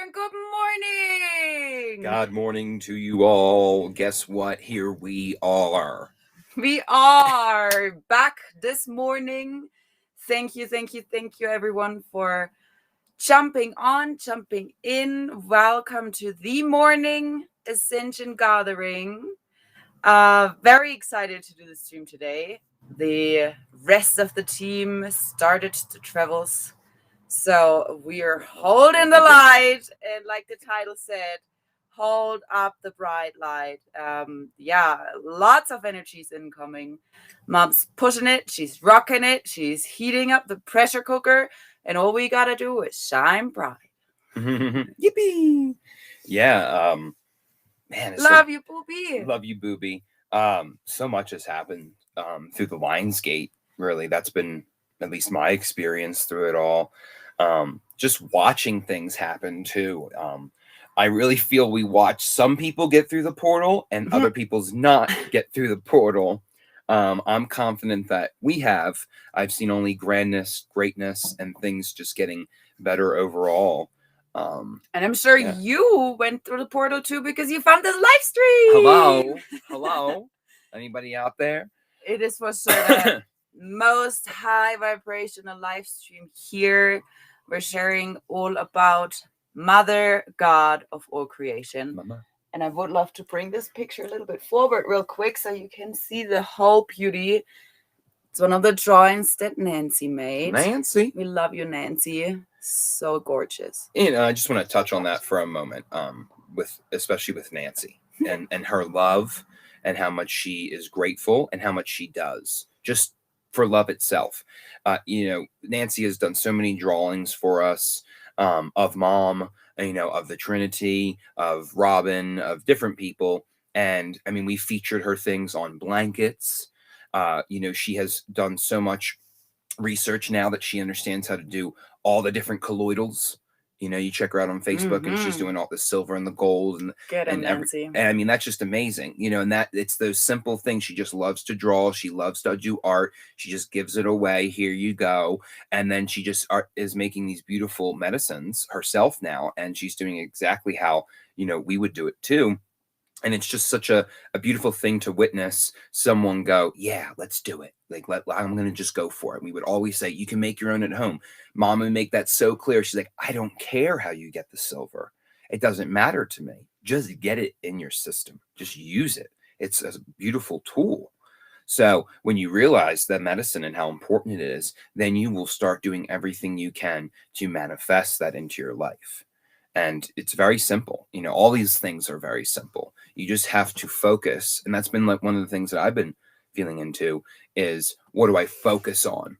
and good morning. God morning to you all. Guess what? Here we are. We are back this morning. Thank you, everyone, for jumping in. Welcome to the morning Ascension Gathering. Very excited to do the stream today. The rest of the team started the travels. So we are holding the light, and like the title said, hold up the bright light. Lots of energies incoming. Mom's pushing it, she's rocking it, she's heating up the pressure cooker, and all we gotta do is shine bright. Yippee! Yeah, man, Love you, booby. Love you, booby. So much has happened through the Lionsgate. Really, that's been at least my experience through it all. Just watching things happen too. I really feel we watch some people get through the portal and other people's not get through the portal. I'm confident that we have. I've seen only grandness, greatness, and things just getting better overall. And I'm sure you went through the portal too because you found this live stream. Hello. Anybody out there? It is for sure the most high vibrational live stream here. We're sharing all about Mother God of all creation. Mama. And I would love to bring this picture a little bit forward real quick so you can see the whole beauty. It's one of the drawings that Nancy made. Nancy. We love you, Nancy. So gorgeous. I just want to touch on that for a moment, especially with Nancy and her love and how much she is grateful and how much she does just for love itself. Nancy has done so many drawings for us of Mom, of the Trinity, of Robin, of different people. And I mean, we featured her things on blankets. She has done so much research now that she understands how to do all the different colloidals. You check her out on Facebook and she's doing all the silver and the gold and I mean, that's just amazing, and that it's those simple things. She just loves to draw. She loves to do art. She just gives it away. Here you go. And then she just is making these beautiful medicines herself now. And she's doing exactly how, we would do it too. And it's just such a beautiful thing to witness someone go, yeah, let's do it. I'm going to just go for it. We would always say, you can make your own at home. Mom would make that so clear. She's like, I don't care how you get the silver. It doesn't matter to me. Just get it in your system. Just use it. It's a beautiful tool. So when you realize that medicine and how important it is, then you will start doing everything you can to manifest that into your life. And it's very simple. All these things are very simple. You just have to focus. And that's been like one of the things that I've been feeling into is, what do I focus on?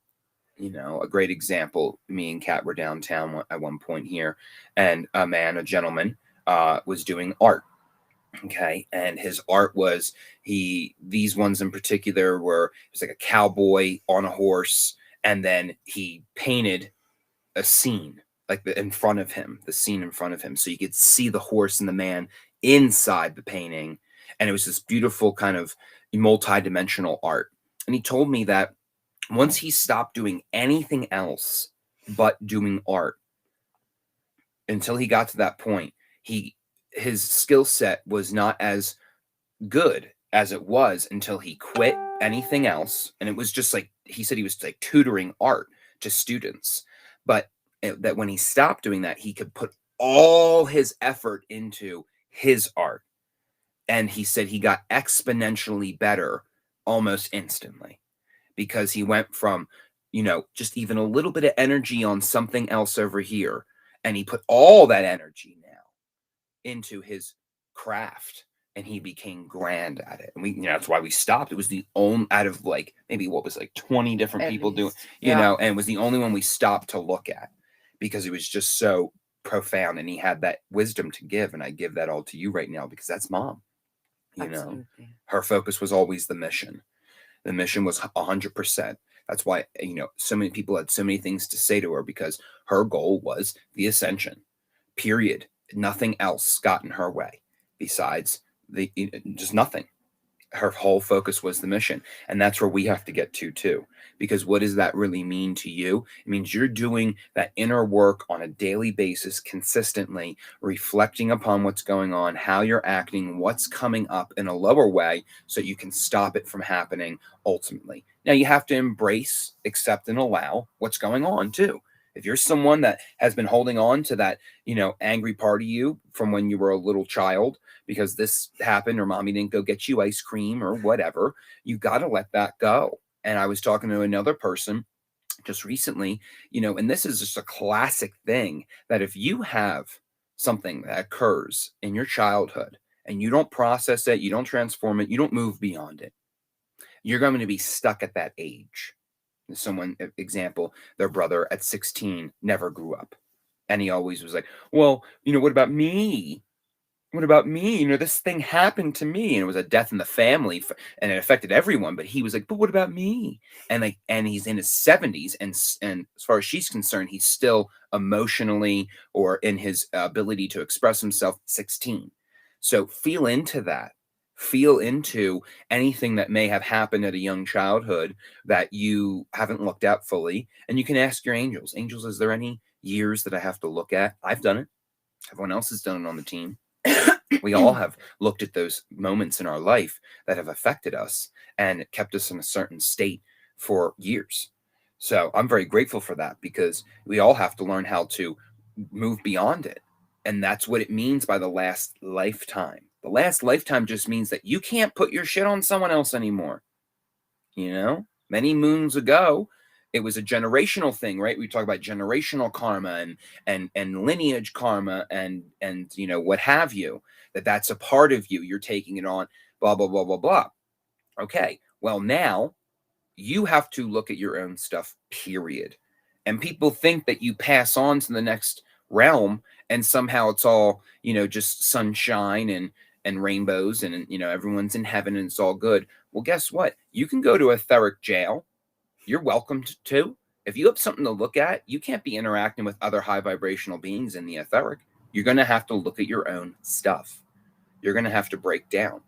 A great example, me and Kat were downtown at one point here, and a gentleman, was doing art. Okay. And his art was, these ones in particular were, it was like a cowboy on a horse. And then he painted a scene like the scene in front of him. So you could see the horse and the man inside the painting. And it was this beautiful kind of multi-dimensional art. And he told me that once he stopped doing anything else but doing art, until he got to that point, his skill set was not as good as it was until he quit anything else. And it was just like, he said he was like tutoring art to students. But that when he stopped doing that, he could put all his effort into his art. And he said he got exponentially better almost instantly, because he went from, just even a little bit of energy on something else over here. And he put all that energy now into his craft, and he became grand at it. And that's why we stopped. It was the only out of maybe 20 different people doing, and it was the only one we stopped to look at, because it was just so profound, and he had that wisdom to give. And I give that all to you right now, because that's Mom. Absolutely. Her focus was always the mission. The mission was 100%. That's why, so many people had so many things to say to her, because her goal was the ascension, period. Nothing else got in her way besides just nothing. Her whole focus was the mission. And that's where we have to get to too. Because what does that really mean to you? It means you're doing that inner work on a daily basis, consistently reflecting upon what's going on, how you're acting, what's coming up in a lower way, so you can stop it from happening ultimately. Now you have to embrace, accept, and allow what's going on too. If you're someone that has been holding on to that, angry part of you from when you were a little child, because this happened or mommy didn't go get you ice cream or whatever, you got to let that go. And I was talking to another person just recently, and this is just a classic thing, that if you have something that occurs in your childhood and you don't process it, you don't transform it, you don't move beyond it, you're going to be stuck at that age. Someone, example, their brother at 16 never grew up. And he always was like, well, what about me? What about me? This thing happened to me, and it was a death in the family, and it affected everyone. But he was like, but what about me? And he's in his 70s, and as far as she's concerned, he's still emotionally or in his ability to express himself 16. So feel into that. Feel into anything that may have happened at a young childhood that you haven't looked at fully, and you can ask your angels. Angels, is there any years that I have to look at? I've done it. Everyone else has done it on the team. We all have looked at those moments in our life that have affected us and kept us in a certain state for years. So I'm very grateful for that, because we all have to learn how to move beyond it. And that's what it means by the last lifetime. The last lifetime just means that you can't put your shit on someone else anymore. Many moons ago, it was a generational thing, right? We talk about generational karma and lineage karma and what have you, that's a part of you. You're taking it on, blah, blah, blah, blah, blah. Okay. Well, now you have to look at your own stuff, period. And people think that you pass on to the next realm and somehow it's all, just sunshine and rainbows and, everyone's in heaven and it's all good. Well, guess what? You can go to etheric jail. You're welcome to. If you have something to look at, you can't be interacting with other high vibrational beings in the etheric. You're going to have to look at your own stuff. You're going to have to break down.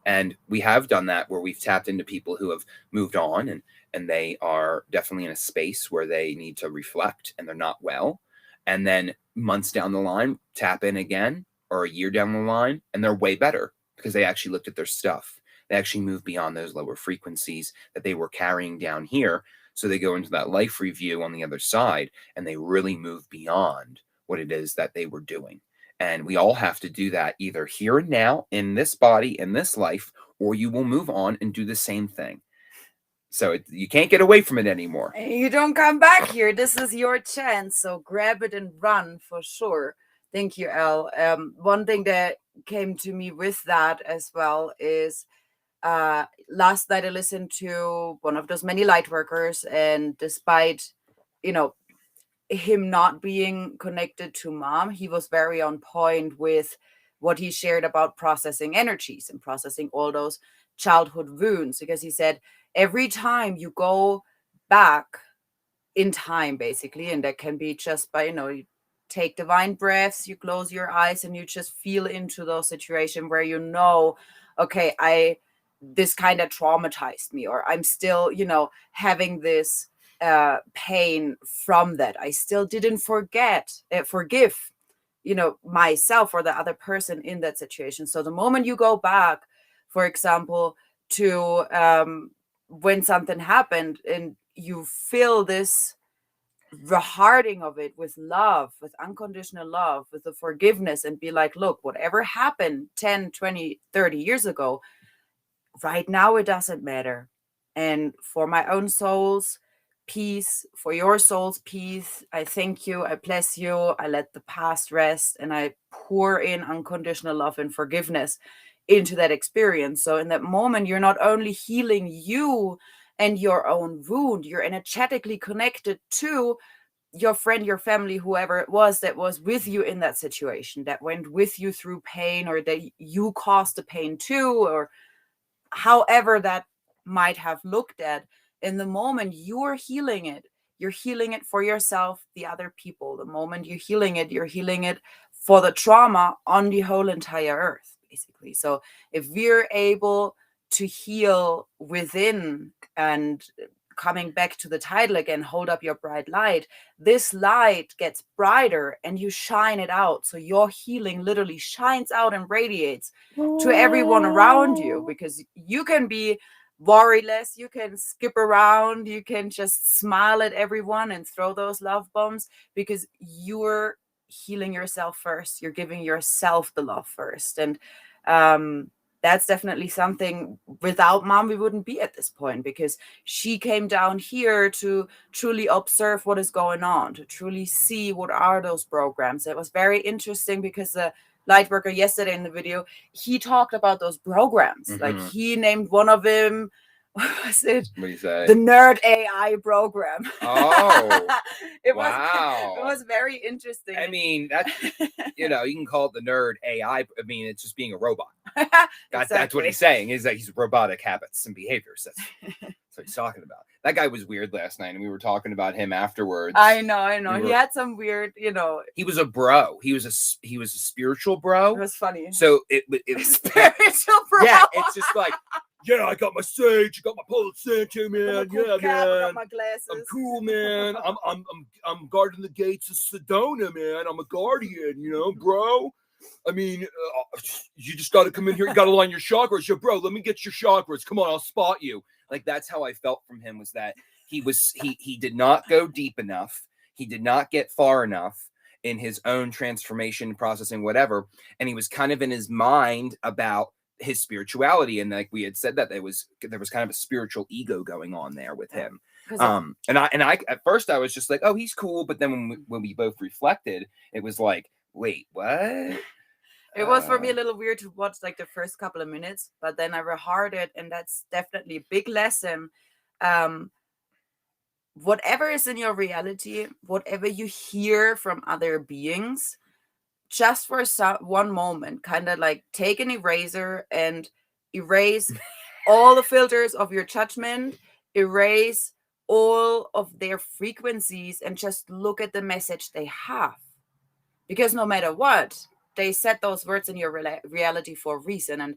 And we have done that, where we've tapped into people who have moved on and they are definitely in a space where they need to reflect and they're not well. And then months down the line, tap in again, or a year down the line, and they're way better because they actually looked at their stuff. They actually move beyond those lower frequencies that they were carrying down here. So they go into that life review on the other side and they really move beyond what it is that they were doing. And we all have to do that either here and now in this body, in this life, or you will move on and do the same thing. So you can't get away from it anymore. You don't come back here. This is your chance. So grab it and run for sure. Thank you, Elle. One thing that came to me with that as well is last night I listened to one of those many light workers, and despite, him not being connected to mom, he was very on point with what he shared about processing energies and processing all those childhood wounds, because he said every time you go back in time, basically, and that can be just by, you take divine breaths, you close your eyes and you just feel into those situations where okay, this kind of traumatized me, or I'm still, having this pain from that. I still didn't forgive, myself or the other person in that situation. So the moment you go back, for example, to when something happened and you feel this hearting of it with love, with unconditional love, with the forgiveness, and be like, look, whatever happened 10, 20, 30 years ago, right now it doesn't matter. And for my own soul's peace, for your soul's peace, I thank you, I bless you, I let the past rest, and I pour in unconditional love and forgiveness into that experience. So in that moment, you're not only healing you and your own wound, you're energetically connected to your friend, your family, whoever it was that was with you in that situation, that went with you through pain, or that you caused the pain too, or however that might have looked at. In the moment you're healing it for yourself, the other people. The moment you're healing it for the trauma on the whole entire earth, basically. So if we're able to heal within. And coming back to the title again, hold up your bright light, this light gets brighter and you shine it out, so your healing literally shines out and radiates to everyone around you, because you can be worryless, you can skip around, you can just smile at everyone and throw those love bombs, because you're healing yourself first, you're giving yourself the love first. And that's definitely something without mom we wouldn't be at this point, because she came down here to truly observe what is going on, to truly see what are those programs. It was very interesting because the light worker yesterday in the video, he talked about those programs. Like he named one of them, what was it? What do you say? The Nerd AI program. Oh, it wow. was very interesting. I mean, that's, you can call it the Nerd AI. I mean, it's just being a robot. That's what he's saying, is that he's robotic habits and behaviors. That's what he's talking about. That guy was weird last night, and we were talking about him afterwards. I know. He had some weird, He was a bro. He was a spiritual bro. It was funny. So it spiritual bro. Yeah, it's just like, yeah, I got my sage, I got my Palo Santo, man. Cool Yeah, cap, man. I got my glasses. I'm cool, man. I'm guarding the gates of Sedona, man. I'm a guardian, bro. I mean, you just got to come in here. You got to line your chakras. Yo, bro, let me get your chakras. Come on, I'll spot you. Like, that's how I felt from him, was that he did not go deep enough. He did not get far enough in his own transformation, processing, whatever. And he was kind of in his mind about his spirituality. And like we had said, that there was kind of a spiritual ego going on there with him. And I at first I was just like, oh, he's cool. But then when we both reflected, it was like, wait, what? It was for me a little weird to watch like the first couple of minutes, but then I reheard it, and that's definitely a big lesson. Whatever is in your reality, whatever you hear from other beings, just for one moment, kind of like take an eraser and erase all the filters of your judgment, erase all of their frequencies, and just look at the message they have. Because no matter what, they set those words in your reality for a reason. And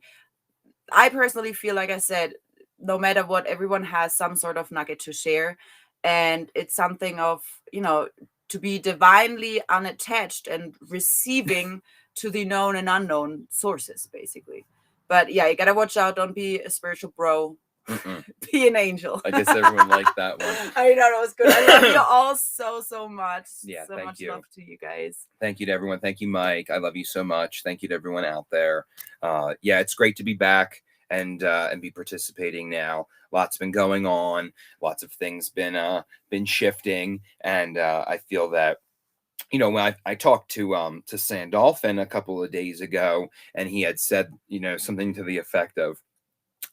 I personally feel, like I said, no matter what, everyone has some sort of nugget to share. And it's something of, to be divinely unattached and receiving to the known and unknown sources, basically. But yeah, you gotta watch out. Don't be a spiritual bro. Be an angel. I guess everyone liked that one. I know, that was good. I love you all so much. Yeah, so much love to you guys. Thank you to everyone. Thank you, Mike. I love you so much. Thank you to everyone out there. Yeah, it's great to be back and be participating now. Lots been going on. Lots of things been shifting, and I feel that, when I talked to Sandolphin a couple of days ago, and he had said, something to the effect of,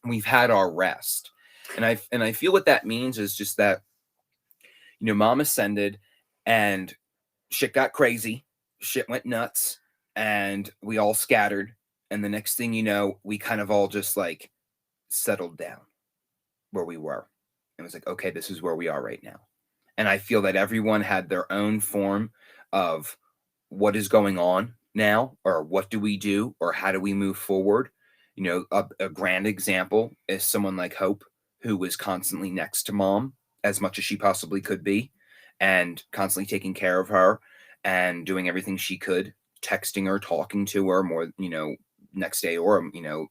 we've had our rest. And I feel what that means is just that, mom ascended and shit got crazy, shit went nuts, and we all scattered. And the next thing you know, we kind of all just like settled down where we were. And it was like, okay, this is where we are right now. And I feel that everyone had their own form of what is going on now, or what do we do, or how do we move forward. A grand example is someone like Hope, who was constantly next to mom as much as she possibly could be, and constantly taking care of her and doing everything she could, texting her, talking to her more, next day, or,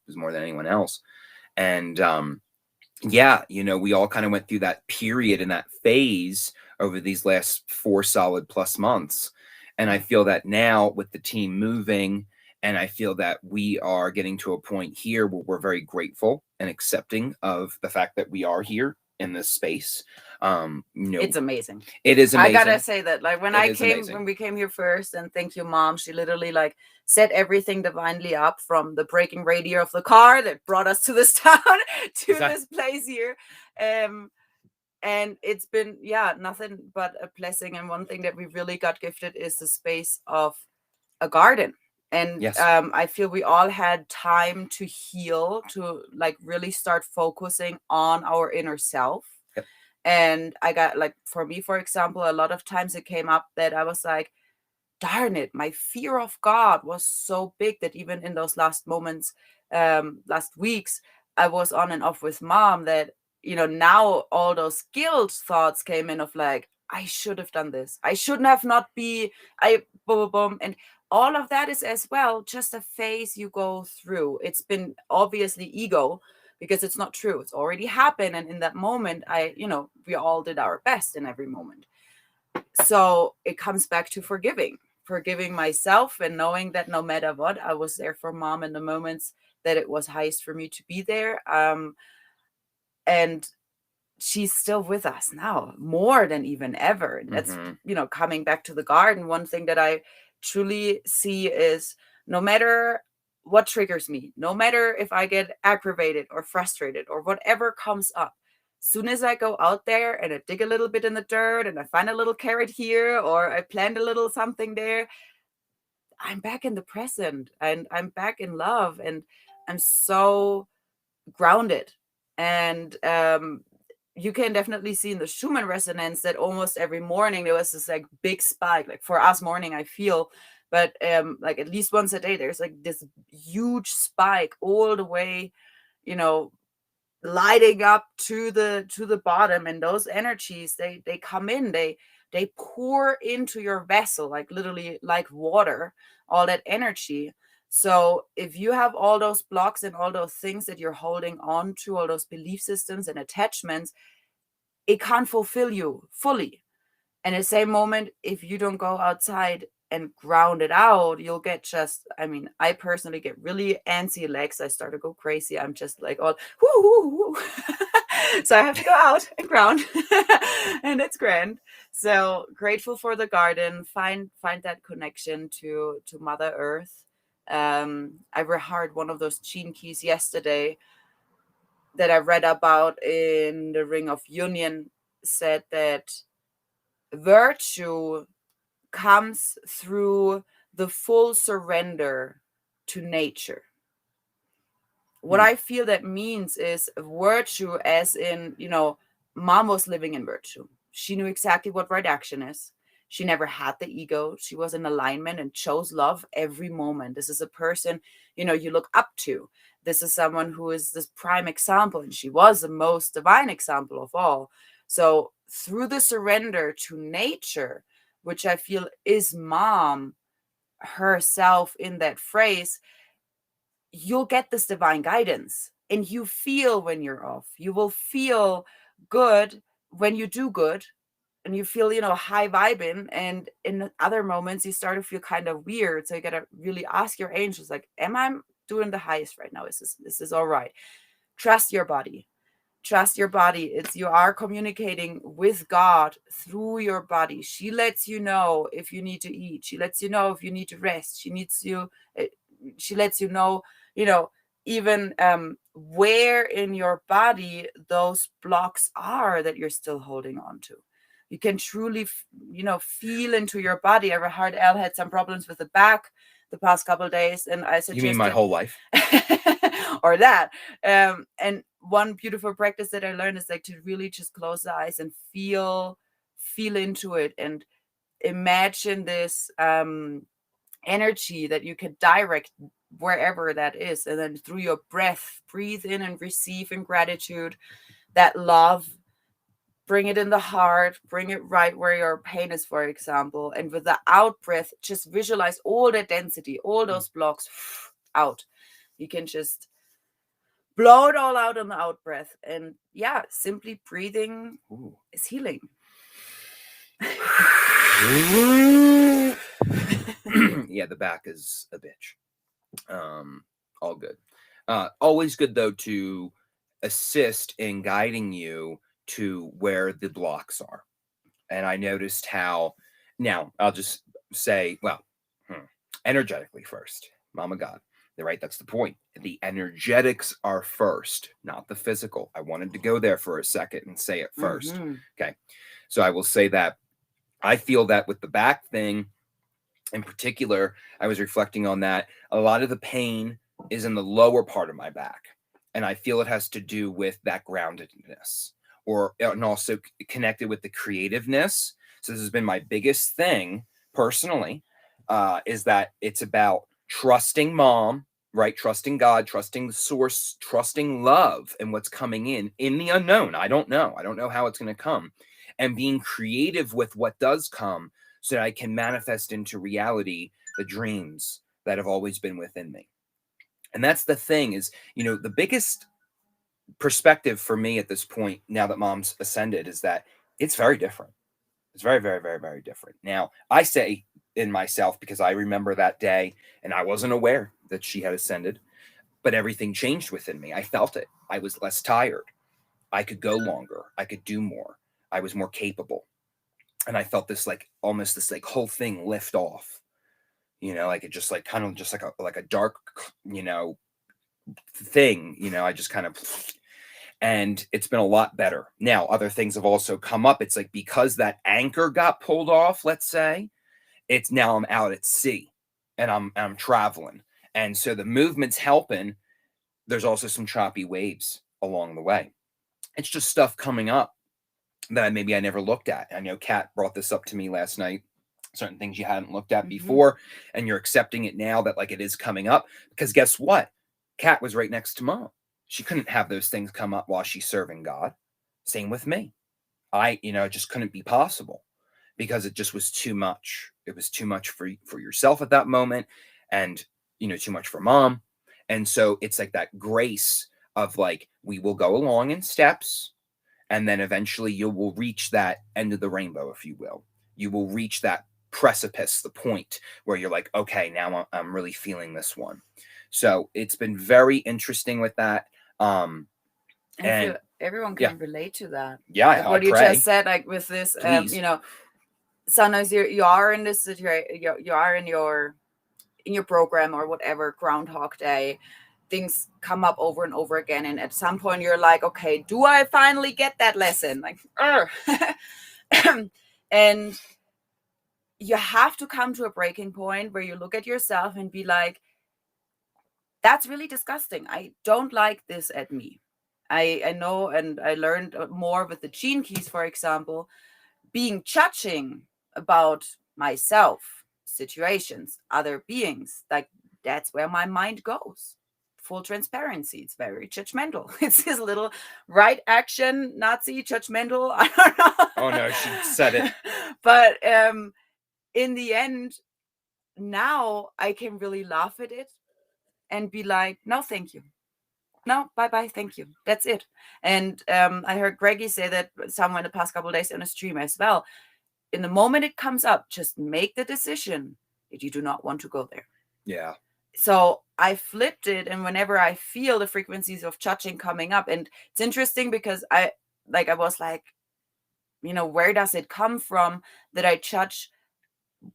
was more than anyone else. And, we all kind of went through that period and that phase over these last 4 solid plus months. And I feel that now with the team moving, and I feel that we are getting to a point here where we're very grateful and accepting of the fact that we are here in this space. It's amazing. It is amazing. I gotta say that, like, when we came here first, and thank you, mom, she literally like set everything divinely up, from the breaking radiator of the car that brought us to this town to this place here. And it's been, nothing but a blessing. And one thing that we really got gifted is the space of a garden. And yes. I feel we all had time to heal, to like really start focusing on our inner self. Yep. And I got, like, for me, for example, a lot of times it came up that I was like, darn it, my fear of God was so big that even in those last moments, last weeks, I was on and off with mom, that, now all those guilt thoughts came in of like, I should have done this. I shouldn't have not be, boom, boom, boom. And all of that is as well just a phase you go through. It's been obviously ego, because it's not true. It's already happened. And in that moment, we all did our best in every moment. So it comes back to forgiving myself, and knowing that no matter what, I was there for mom in the moments that it was highest for me to be there. And she's still with us now, more than even ever. That's, coming back to the garden. One thing that I truly see is, no matter what triggers me, no matter if I get aggravated or frustrated or whatever comes up, soon as I go out there and I dig a little bit in the dirt and I find a little carrot here, or I plant a little something there, I'm back in the present, and I'm back in love, and I'm so grounded. And you can definitely see in the Schumann resonance that almost every morning there was this like big spike, like for us morning, I feel, but like at least once a day, there's like this huge spike all the way, lighting up to the bottom. And those energies, they come in, they pour into your vessel, like literally like water, all that energy. So if you have all those blocks and all those things that you're holding on to, all those belief systems and attachments, it can't fulfill you fully. And at the same moment, if you don't go outside and ground it out, you'll get just, I personally get really antsy legs. I start to go crazy. I'm just like all, whoo, whoo, whoo. So I have to go out and ground. And it's grand. So grateful for the garden. Find that connection to Mother Earth. I reheard one of those gene keys yesterday that I read about in the Ring of Union, said that virtue comes through the full surrender to nature. What I feel that means is virtue, as in, mom was living in virtue. She knew exactly what right action is. She never had the ego. She was in alignment and chose love every moment. This is a person, you look up to. This is someone who is this prime example, and she was the most divine example of all. So through the surrender to nature, which I feel is mom herself in that phrase, you'll get this divine guidance, and you feel when you're off. You will feel good when you do good, and you feel, high vibing. And in other moments, you start to feel kind of weird. So you got to really ask your angels, like, am I doing the highest right now? Is this all right? Trust your body. Trust your body. You are communicating with God through your body. She lets you know if you need to eat. She lets you know if you need to rest. She lets you know, even where in your body those blocks are that you're still holding on to. You can truly, feel into your body. Ever heard Elle had some problems with the back the past couple of days, and I suggested, you mean my whole life? Or that. And one beautiful practice that I learned is like to really just close the eyes and feel into it, and imagine this energy that you can direct wherever that is. And then through your breath, breathe in and receive in gratitude that love. Bring it in the heart, bring it right where your pain is, for example. And with the out breath, just visualize all that density, all those blocks out. You can just blow it all out on the out breath. And simply breathing is healing. Yeah, the back is a bitch. All good. Always good, though, to assist in guiding you to where the blocks are. And I noticed how, now I'll just say, energetically first, Mama God, right? That's the point. The energetics are first, not the physical. I wanted to go there for a second and say it first. Okay. So I will say that I feel that with the back thing in particular, I was reflecting on that. A lot of the pain is in the lower part of my back. And I feel it has to do with that groundedness, and also connected with the creativeness. So this has been my biggest thing personally, is that it's about trusting mom, right? Trusting God, trusting the source, trusting love and what's coming in the unknown. I don't know. I don't know how it's going to come. And being creative with what does come so that I can manifest into reality the dreams that have always been within me. And that's the thing is, the biggest perspective for me at this point, now that mom's ascended, is that it's very different. It's very, very, very, very different. Now, I say in myself, because I remember that day and I wasn't aware that she had ascended, but everything changed within me. I felt it. I was less tired. I could go longer. I could do more. I was more capable. And I felt this like almost this like whole thing lift off. Like it just like kind of just like a dark, thing, I just kind of, and it's been a lot better. Now, other things have also come up. It's like because that anchor got pulled off, let's say, it's now I'm out at sea and I'm traveling. And so the movement's helping. There's also some choppy waves along the way. It's just stuff coming up that maybe I never looked at. I know Kat brought this up to me last night, certain things you hadn't looked at before, and you're accepting it now that like it is coming up. Because guess what? Kat was right next to mom. She couldn't have those things come up while she's serving God. Same with me. It just couldn't be possible because it just was too much. It was too much for yourself at that moment, and too much for mom. And so it's like that grace of like, we will go along in steps, and then eventually you will reach that end of the rainbow, if you will. You will reach that precipice, the point where you're like, okay, now I'm really feeling this one. So it's been very interesting with that. I feel everyone can relate to that. Yeah, like what you just said, like with this, sometimes you are in this situation, you are in your program or whatever, Groundhog Day. Things come up over and over again, and at some point you're like, okay, do I finally get that lesson? Like, and you have to come to a breaking point where you look at yourself and be like, that's really disgusting. I don't like this at me. I know, and I learned more with the gene keys, for example, being judging about myself, situations, other beings. Like, that's where my mind goes. Full transparency. It's very judgmental. It's this little right action, Nazi, judgmental. I don't know. Oh no, she said it. But in the end, now I can really laugh at it and be like, no, thank you. No, bye, thank you. That's it. And I heard Greggy say that somewhere in the past couple of days on a stream as well. In the moment it comes up, just make the decision that you do not want to go there. Yeah. So I flipped it, and whenever I feel the frequencies of judging coming up, and it's interesting because I was like, where does it come from that I judge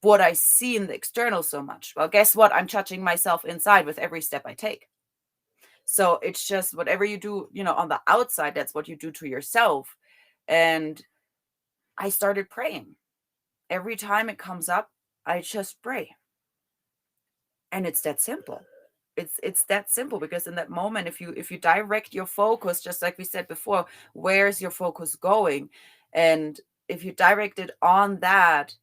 what I see in the external so much? Well, guess what? I'm judging myself inside with every step I take. So it's just whatever you do, on the outside, that's what you do to yourself. And I started praying. Every time it comes up, I just pray. And it's that simple. It's that simple, because in that moment, if you direct your focus, just like we said before, where's your focus going? And if you direct it on that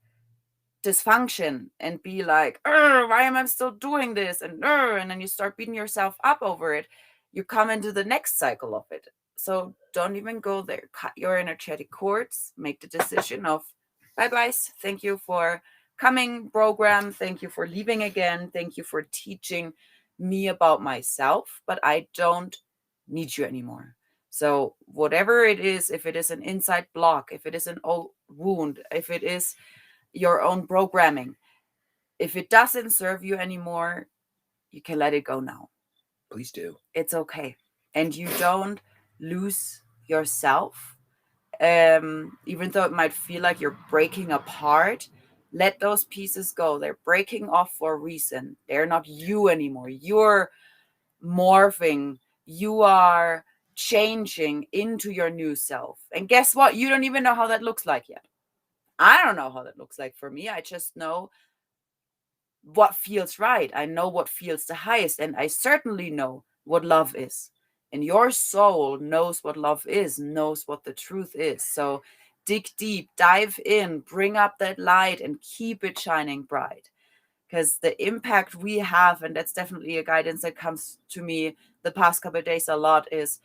dysfunction and be like, why am I still doing this? And then you start beating yourself up over it, you come into the next cycle of it. So don't even go there. Cut your energetic cords, make the decision of bye-bye. Thank you for coming, program. Thank you for leaving again. Thank you for teaching me about myself, but I don't need you anymore. So whatever it is, if it is an inside block, if it is an old wound, if it is your own programming, if it doesn't serve you anymore, you can let it go now. Please do. It's okay. And you don't lose yourself. Even though it might feel like you're breaking apart, let those pieces go. They're breaking off for a reason. They're not you anymore. You're morphing. You are changing into your new self. And guess what? You don't even know how that looks like yet. I don't know how that looks like for me. I just know what feels right. I know what feels the highest. And I certainly know what love is. And your soul knows what love is, knows what the truth is. So dig deep, dive in, bring up that light and keep it shining bright. because the impact we have, and that's definitely a guidance that comes to me the past couple of days a lot, is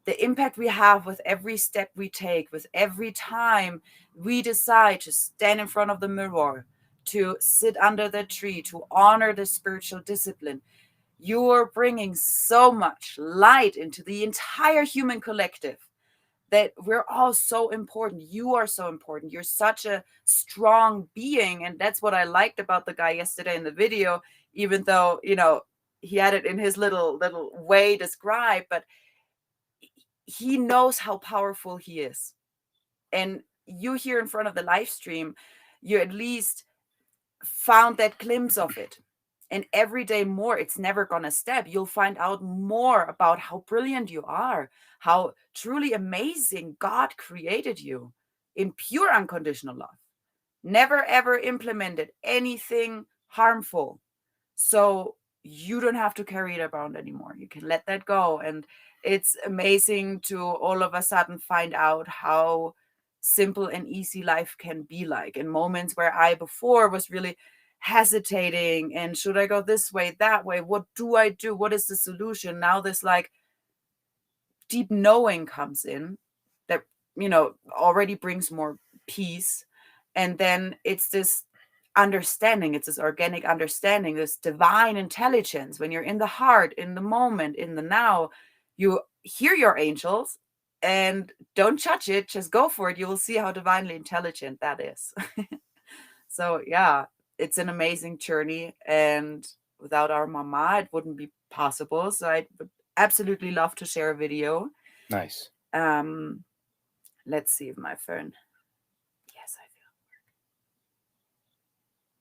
the impact we have with every step we take, with every time we decide to stand in front of the mirror, to sit under the tree, to honor the spiritual discipline. You're bringing so much light into the entire human collective, that we're all so important. You are so important. You're such a strong being. And that's what I liked about the guy yesterday in the video, even though, he had it in his little way described, but he knows how powerful he is. And you here in front of the live stream, you at least found that glimpse of it. And every day more, it's never gonna stop. You'll find out more about how brilliant you are, how truly amazing God created you in pure unconditional love. Never ever implemented anything harmful. So you don't have to carry it around anymore. You can let that go. And it's amazing to all of a sudden find out how simple and easy life can be like. In moments where I before was really hesitating and should I go this way, that way, what do I do, what is the solution, now this like deep knowing comes in that already brings more peace. And then it's this understanding, it's this organic understanding, this divine intelligence. When you're in the heart, in the moment, in the now, you hear your angels, and don't judge it, just go for it. You will see how divinely intelligent that is. So yeah, it's an amazing journey, and without our mama it wouldn't be possible. So I would absolutely love to share a video. Nice. Let's see if my phone. Yes, I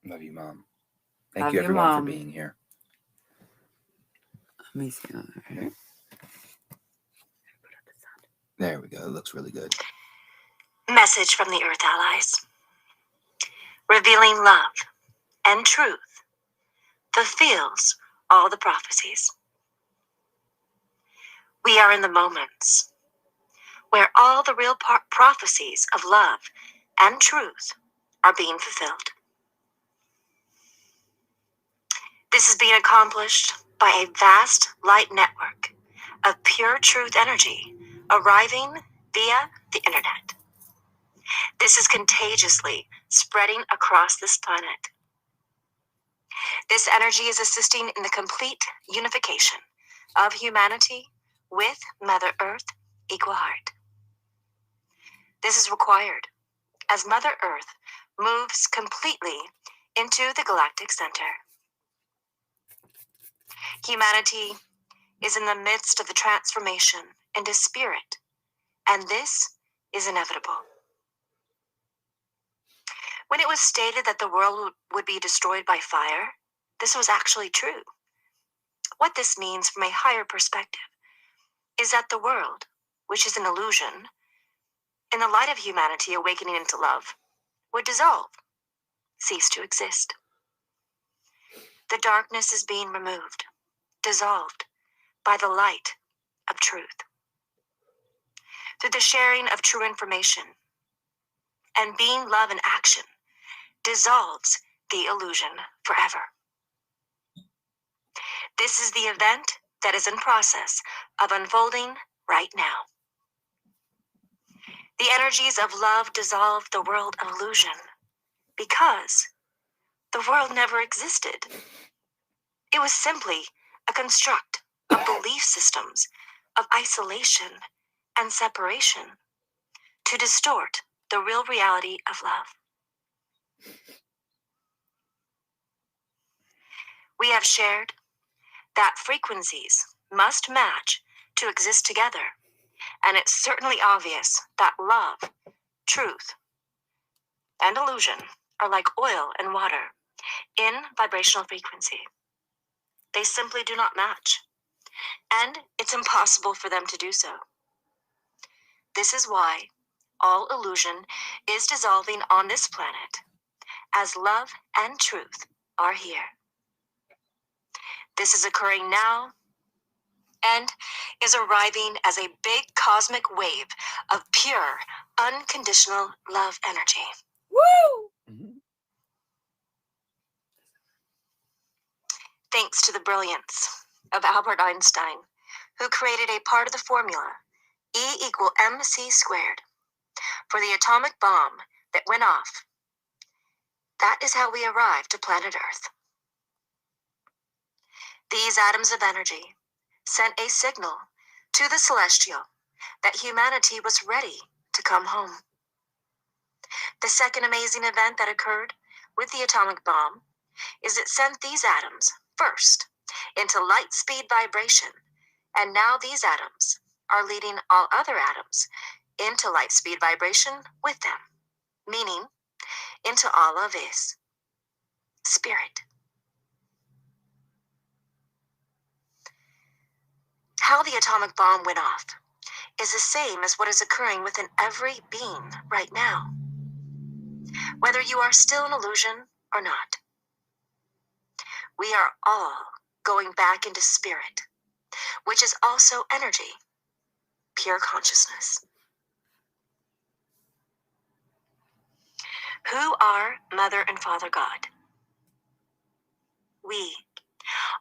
feel. Love you, Mom. Thank Love you, you, everyone, Mom. for being here. Let me see. Okay. There we go. It looks really good. Message from the Earth Allies. Revealing love and truth fulfills all the prophecies. We are in the moments where all the real prophecies of love and truth are being fulfilled. This is being accomplished by a vast light network of pure truth energy arriving via the internet. This is contagiously spreading across this planet. This energy is assisting in the complete unification of humanity with Mother Earth, equal heart. This is required as Mother Earth moves completely into the galactic center. Humanity is in the midst of the transformation into spirit, and this is inevitable. When it was stated that the world would be destroyed by fire, this was actually true. What this means from a higher perspective is that the world, which is an illusion, in the light of humanity awakening into love, would dissolve, cease to exist. The darkness is being removed, dissolved by the light of truth. Through the sharing of true information and being love in action dissolves the illusion forever. This is the event that is in process of unfolding right now. The energies of love dissolve the world of illusion because the world never existed. It was simply a construct of belief systems of isolation and separation to distort the real reality of love. We have shared that frequencies must match to exist together, and it's certainly obvious that love, truth, and illusion are like oil and water in vibrational frequency. They simply do not match, and it's impossible for them to do so. This is why all illusion is dissolving on this planet, as love and truth are here. This is occurring now and is arriving as a big cosmic wave of pure, unconditional love energy. Woo! thanks to the brilliance of Albert Einstein, who created a part of the formula E=mc², for the atomic bomb that went off. That is how we arrived to planet Earth. These atoms of energy sent a signal to the celestial that humanity was ready to come home. The second amazing event that occurred with the atomic bomb is it sent these atoms first into light speed vibration, and now these atoms are leading all other atoms into light speed vibration with them, meaning into all of his spirit. How the atomic bomb went off is the same as what is occurring within every being right now, whether you are still an illusion or not. We are all going back into spirit, which is also energy, pure consciousness. Who are Mother and Father God? We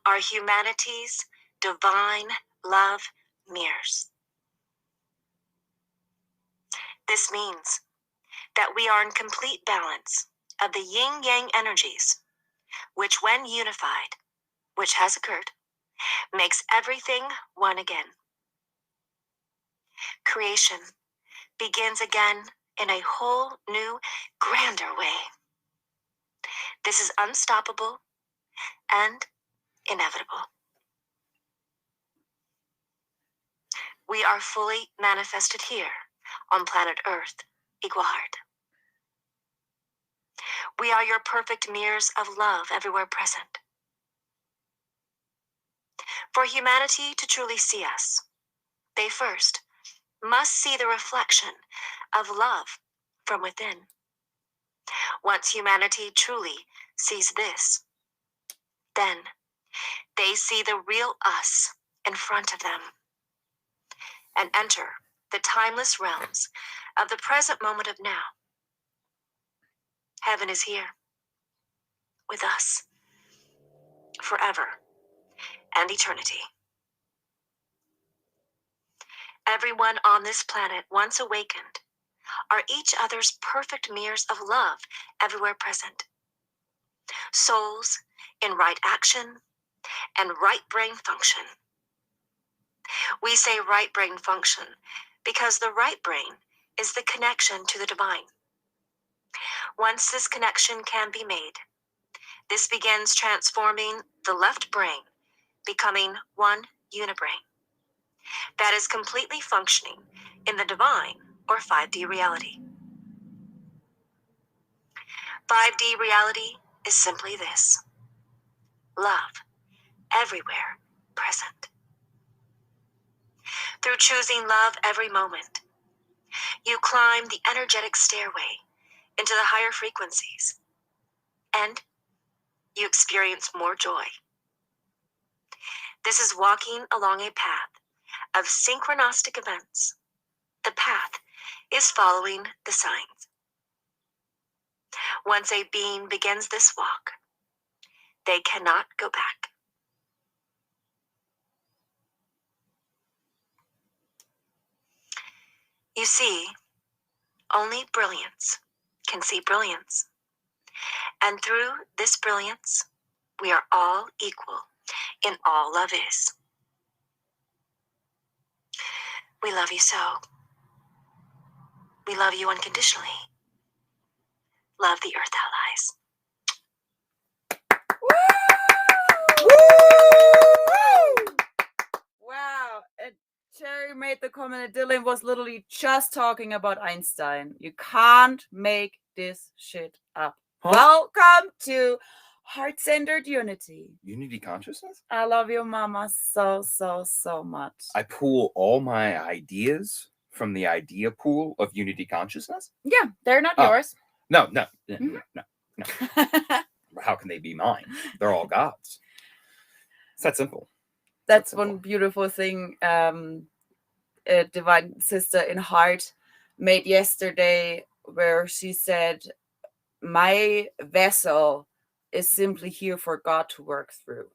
are humanity's divine love mirrors. This means that we are in complete balance of the yin-yang energies, which when unified, which has occurred, makes everything one again. Creation begins again in a whole new, grander way. This is unstoppable and inevitable. We are fully manifested here on planet Earth, equal heart. We are your perfect mirrors of love everywhere present. For humanity to truly see us, they first must see the reflection of love from within. Once humanity truly sees this, then they see the real us in front of them and enter the timeless realms of the present moment of now. Heaven is here with us forever and eternity. Everyone on this planet, once awakened, are each other's perfect mirrors of love everywhere present. Souls in right action and right brain function. We say right brain function because the right brain is the connection to the divine. Once this connection can be made, this begins transforming the left brain, becoming one unibrain that is completely functioning in the divine or 5D reality. 5D reality is simply this: love everywhere present. Through choosing love every moment, you climb the energetic stairway into the higher frequencies, and you experience more joy. This is walking along a path of synchronistic events. The path is following the signs. Once a being begins this walk, they cannot go back. You see, only brilliance can see brilliance. And through this brilliance, we are all equal in all love is. We love you so. We love you unconditionally. Love the Earth allies. Woo! Wow. Cherry made the comment that Dylan was literally just talking about Einstein. You can't make this shit up. Huh? Welcome to Heart-Centered Unity. Unity consciousness? I love your mama so much. I pull all my ideas from the idea pool of Unity consciousness? Yeah, they're not yours. No. Mm-hmm. No. How can they be mine? They're all God's. It's that simple. That's one beautiful thing a divine sister in Heart made yesterday, where she said, my vessel is simply here for God to work through.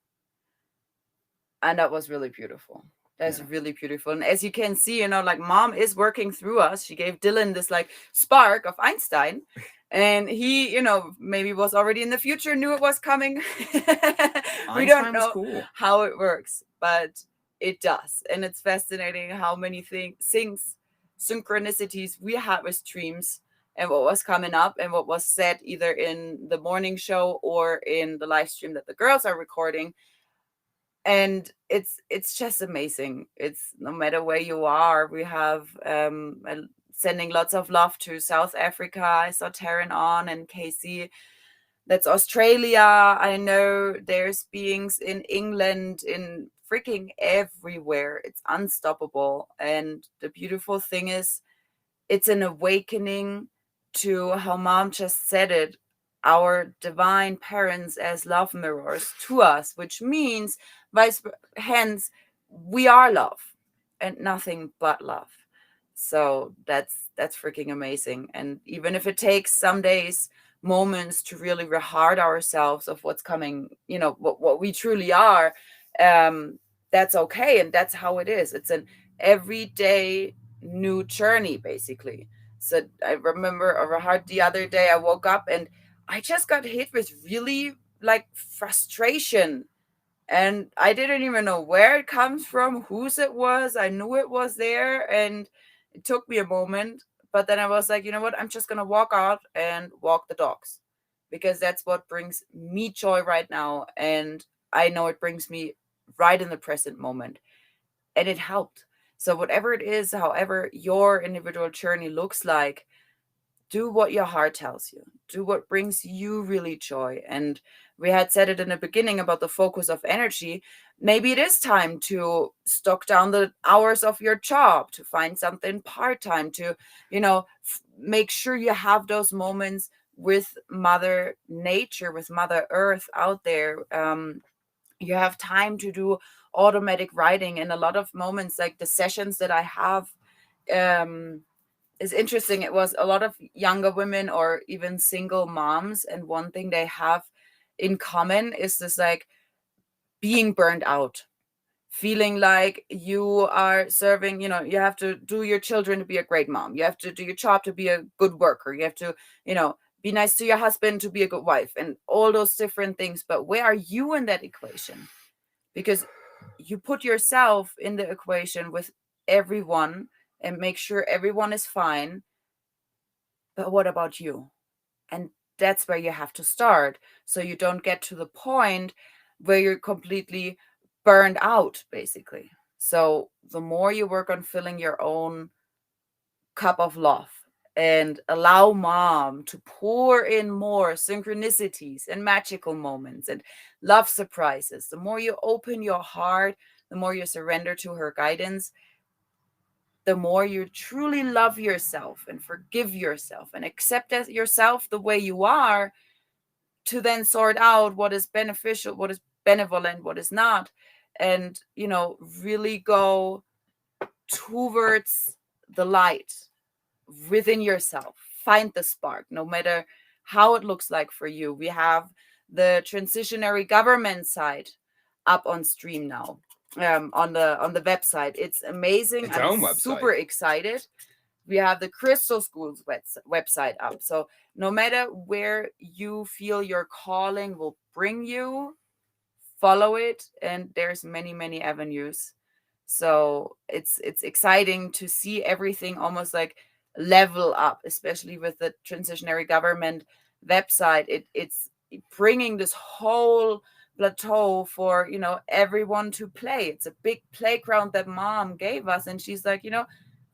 And that was really beautiful. That's Yeah. really beautiful. And as you can see, like mom is working through us. She gave Dylan this like spark of Einstein. And he, maybe was already in the future, knew it was coming. We don't Einstein was know cool. how it works, but it does. And it's fascinating how many things, synchronicities we had with dreams and what was coming up and what was said either in the morning show or in the live stream that the girls are recording. And it's just amazing. It's no matter where you are. We have sending lots of love to South Africa. I saw Taryn on and Casey. That's Australia. I know there's beings in England, in freaking everywhere. It's unstoppable. And the beautiful thing is, it's an awakening to how mom just said it, our divine parents as love mirrors to us, which means hence we are love and nothing but love. So that's freaking amazing. And even if it takes some days, moments to really rehard ourselves of what's coming, what we truly are, that's okay. And that's how it is. It's an everyday new journey, basically. So I remember the other day I woke up and I just got hit with really like frustration, and I didn't even know where it comes from, whose it was. I knew it was there, and it took me a moment, but then I was like, you know what, I'm just gonna walk out and walk the dogs, because that's what brings me joy right now, and I know it brings me right in the present moment, and it helped. So whatever it is, however your individual journey looks like, do what your heart tells you. Do what brings you really joy. And we had said it in the beginning about the focus of energy. Maybe it is time to stock down the hours of your job, to find something part-time, to, make sure you have those moments with Mother Nature, with Mother Earth out there. You have time to do automatic writing, and a lot of moments, like the sessions that I have, is interesting. It was a lot of younger women or even single moms, and one thing they have in common is this, like, being burned out, feeling like you are serving, you have to do your children to be a great mom, you have to do your job to be a good worker, you have to, be nice to your husband to be a good wife, and all those different things. But where are you in that equation? Because you put yourself in the equation with everyone and make sure everyone is fine. But what about you? And that's where you have to start, so you don't get to the point where you're completely burned out, basically. So the more you work on filling your own cup of love and allow mom to pour in more synchronicities and magical moments and love surprises, the more you open your heart, the more you surrender to her guidance, the more you truly love yourself and forgive yourself and accept yourself the way you are, to then sort out what is beneficial, what is benevolent, what is not, and, really go towards the light within yourself. Find the spark, no matter how it looks like for you. We have the transitionary government side up on stream now, on the website. It's amazing. Its own I'm website. super excited. We have the Crystal Schools website up. So no matter where you feel your calling will bring you, follow it. And there's many, many avenues. So it's exciting to see everything almost like level up, especially with the transitionary government website. It's bringing this whole plateau for, everyone to play. It's a big playground that mom gave us, and she's like,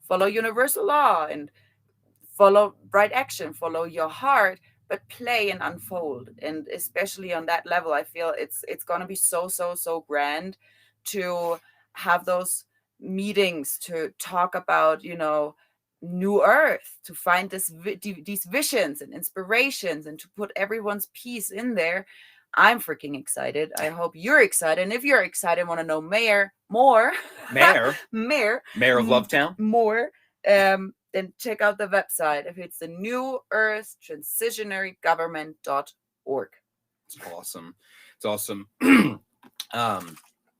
follow universal law and follow right action, follow your heart, but play and unfold. And especially on that level, I feel it's going to be so grand to have those meetings to talk about, new earth, to find these visions and inspirations, and to put everyone's piece in there. I'm freaking excited. I hope you're excited. And if you're excited, want to know more Mayor of Lovetown, more, then check out the website. If it's the New Earth Transitionary Government.org. It's awesome. It's awesome.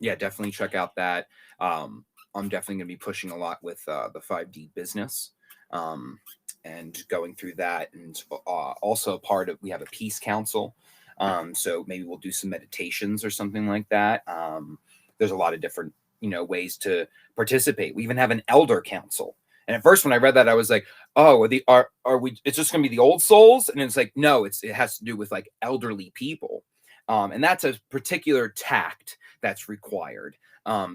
Yeah, definitely check out that. I'm definitely going to be pushing a lot with the 5D business, and going through that. And also part of, we have a peace council. So maybe we'll do some meditations or something like that. There's a lot of different, ways to participate. We even have an elder council. And at first, when I read that, I was like, "Oh, are we? It's just going to be the old souls?" And it's like, no, it has to do with like elderly people, and that's a particular tact that's required.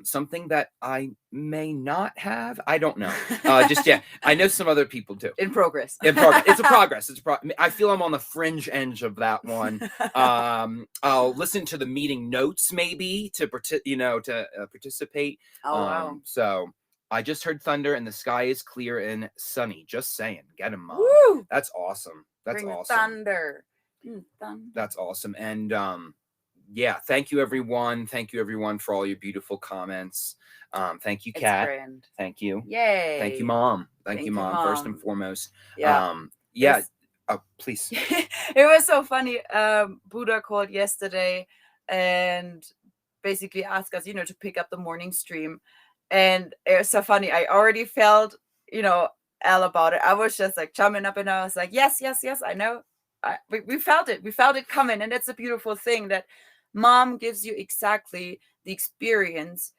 Something that I may not have. I don't know. I know some other people do. In progress. In progress. It's a progress. I feel I'm on the fringe edge of that one. I'll listen to the meeting notes maybe to participate. Oh wow. So I just heard thunder and the sky is clear and sunny. Just saying. Get him, Mom. Woo! That's awesome. That's Bring awesome. Thunder. That's awesome. And yeah, thank you everyone. Thank you everyone for all your beautiful comments. Thank you, Kat. Thank you. Yay. Thank you, Mom. Thank you, Mom, first and foremost. Yeah. Yeah. Please. It was so funny. Buddha called yesterday and basically asked us, to pick up the morning stream. And it was so funny. I already felt, all about it. I was just like jumping up and I was like, yes, I know. We felt it. We felt it coming. And it's a beautiful thing that Mom gives you exactly the experience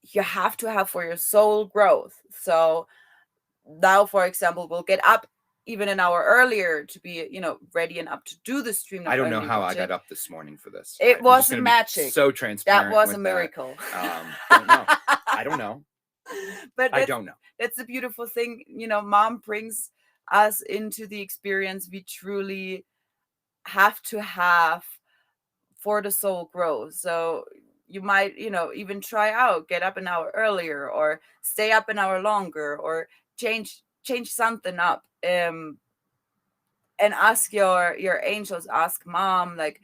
you have to have for your soul growth. So now, for example, we'll get up even an hour earlier to be, ready and up to do the stream. I don't know how I got up this morning for this. It wasn't magic. So transparent. That was a miracle. Don't know. I don't know. But I don't know. That's a beautiful thing. Mom brings us into the experience we truly have to have for the soul growth. So you might, even try out, get up an hour earlier or stay up an hour longer or change something up. And ask your angels, ask Mom, like,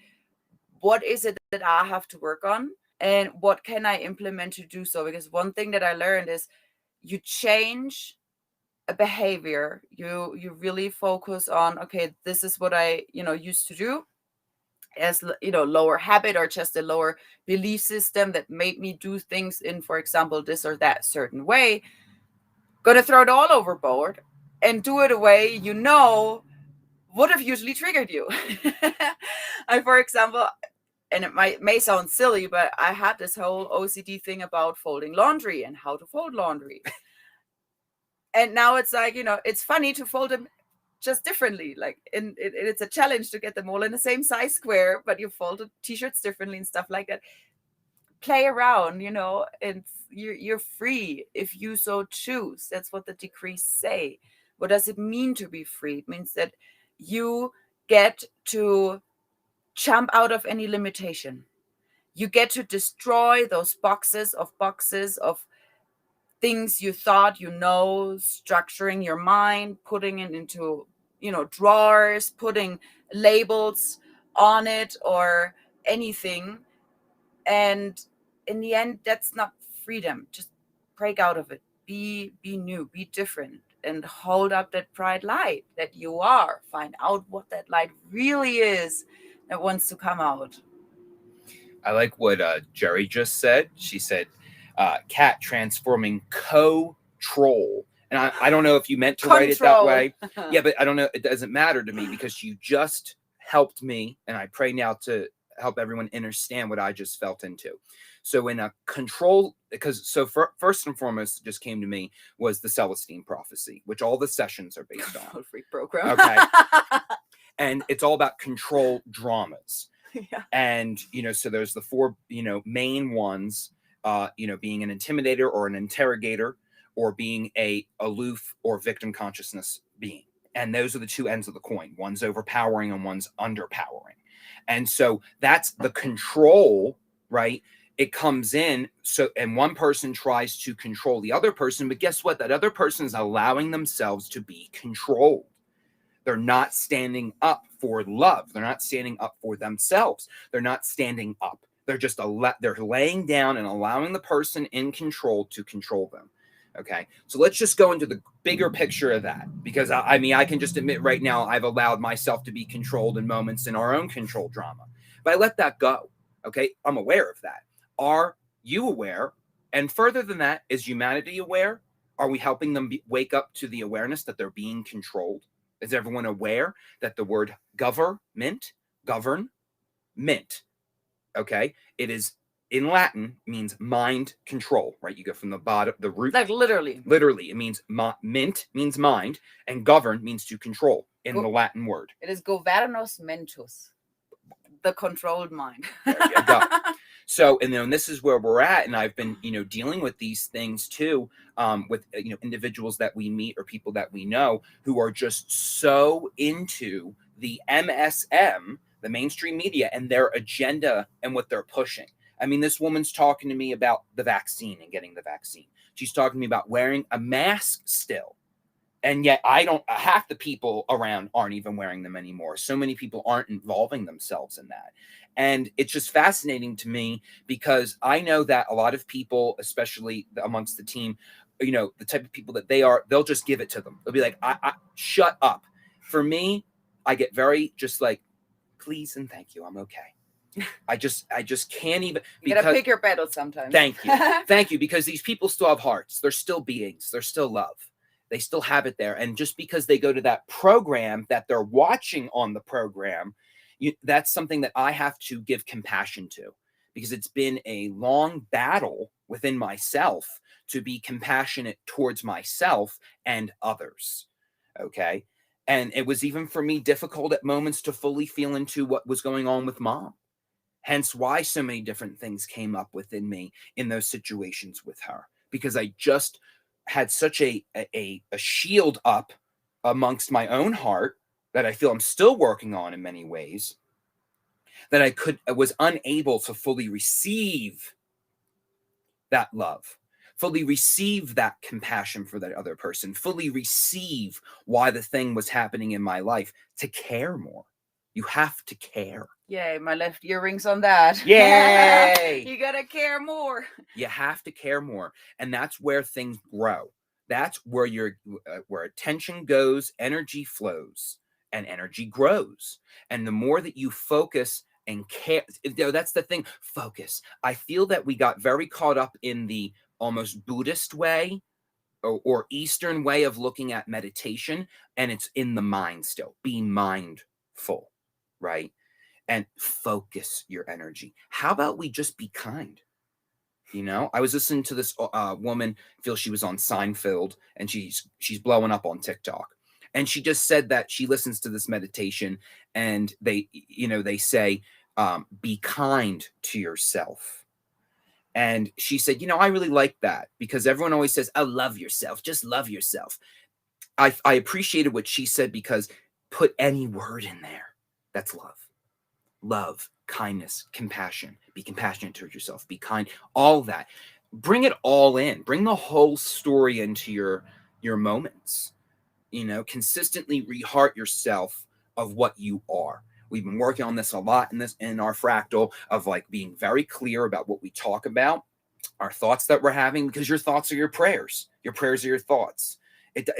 what is it that I have to work on and what can I implement to do so? Because one thing that I learned is you change a behavior, you really focus on, okay, this is what I used to do as lower habit or just a lower belief system that made me do things in, for example, this or that certain way. Gonna throw it all overboard and do it a way would have usually triggered you. For example, and it may sound silly, but I had this whole OCD thing about folding laundry and how to fold laundry. And now it's like, it's funny to fold them just differently. Like, it's a challenge to get them all in the same size square, but you fold the t-shirts differently and stuff like that. Play around, and you're free if you so choose. That's what the decrees say. What does it mean to be free? It means that you get to jump out of any limitation. You get to destroy those boxes of things you thought, structuring your mind, putting it into, drawers, putting labels on it or anything. And in the end, that's not freedom. Just break out of it. Be new, be different, and hold up that bright light that you are. Find out what that light really is that wants to come out. I like what Jerry just said. She said, Kat transforming co-troll. And I don't know if you meant to write it that way. Yeah, but I don't know. It doesn't matter to me because you just helped me. And I pray now to help everyone understand what I just felt into. So in a control, first and foremost, just came to me was the Celestine prophecy, which all the sessions are based on. Freak program. Okay. And it's all about control dramas. Yeah. And, so there's the four, main ones, being an intimidator or an interrogator or being a aloof or victim consciousness being. And those are the two ends of the coin. One's overpowering and one's underpowering. And so that's the control, right? It comes in. And one person tries to control the other person, but guess what? That other person is allowing themselves to be controlled. They're not standing up for love. They're not standing up for themselves. They're not standing up. They're just they're laying down and allowing the person in control to control them. Okay. So let's just go into the bigger picture of that, because I can just admit right now, I've allowed myself to be controlled in moments in our own control drama, but I let that go. Okay. I'm aware of that. Our you aware? And further than that, is humanity aware? Are we helping them wake up to the awareness that they're being controlled? Is everyone aware that the word govern, mint, okay, it is in Latin means mind control, right? You go from the bottom, the root. Like literally. Literally, it means mint means mind, and govern means to control in the Latin word. It is governus mentis, the controlled mind. There you go. So, and then this is where we're at, and I've been, dealing with these things too, with individuals that we meet or people that we know who are just so into the MSM, the mainstream media, and their agenda and what they're pushing. I mean, this woman's talking to me about the vaccine and getting the vaccine. She's talking to me about wearing a mask still. And yet half the people around aren't even wearing them anymore. So many people aren't involving themselves in that. And it's just fascinating to me because I know that a lot of people, especially amongst the team, the type of people that they'll just give it to them. They'll be like, I shut up. For me, I get very just like, please and thank you. I'm okay. I just can't even. You gotta pick your battles sometimes. Thank you. Thank you. Because these people still have hearts. They're still beings. They're still love. They still have it there. And just because they go to that program that they're watching on the program, that's something that I have to give compassion to, because it's been a long battle within myself to be compassionate towards myself and others. Okay. And it was even for me difficult at moments to fully feel into what was going on with Mom. Hence why so many different things came up within me in those situations with her, because I just had such a shield up amongst my own heart that I feel I'm still working on in many ways, that I was unable to fully receive that love, fully receive that compassion for that other person, fully receive why the thing was happening in my life, to care more. You have to care. Yay, my left ear rings on that. Yay! You gotta care more. You have to care more. And that's where things grow. That's where where attention goes, energy flows, and energy grows. And the more that you focus and care, that's the thing, focus. I feel that we got very caught up in the almost Buddhist way or Eastern way of looking at meditation, and it's in the mind still. Be mindful, right? And focus your energy. How about we just be kind? I was listening to this woman, feel she was on Seinfeld, and she's blowing up on TikTok. And she just said that she listens to this meditation, and they say, be kind to yourself. And she said, I really like that, because everyone always says, oh, love yourself, just love yourself. I appreciated what she said, because put any word in there. That's love. Love, kindness, compassion. Be compassionate towards yourself. Be kind. All that. Bring it all in. Bring the whole story into your moments. Consistently re-heart yourself of what you are. We've been working on this a lot in our fractal of like being very clear about what we talk about, our thoughts that we're having, because your thoughts are your prayers. Your prayers are your thoughts.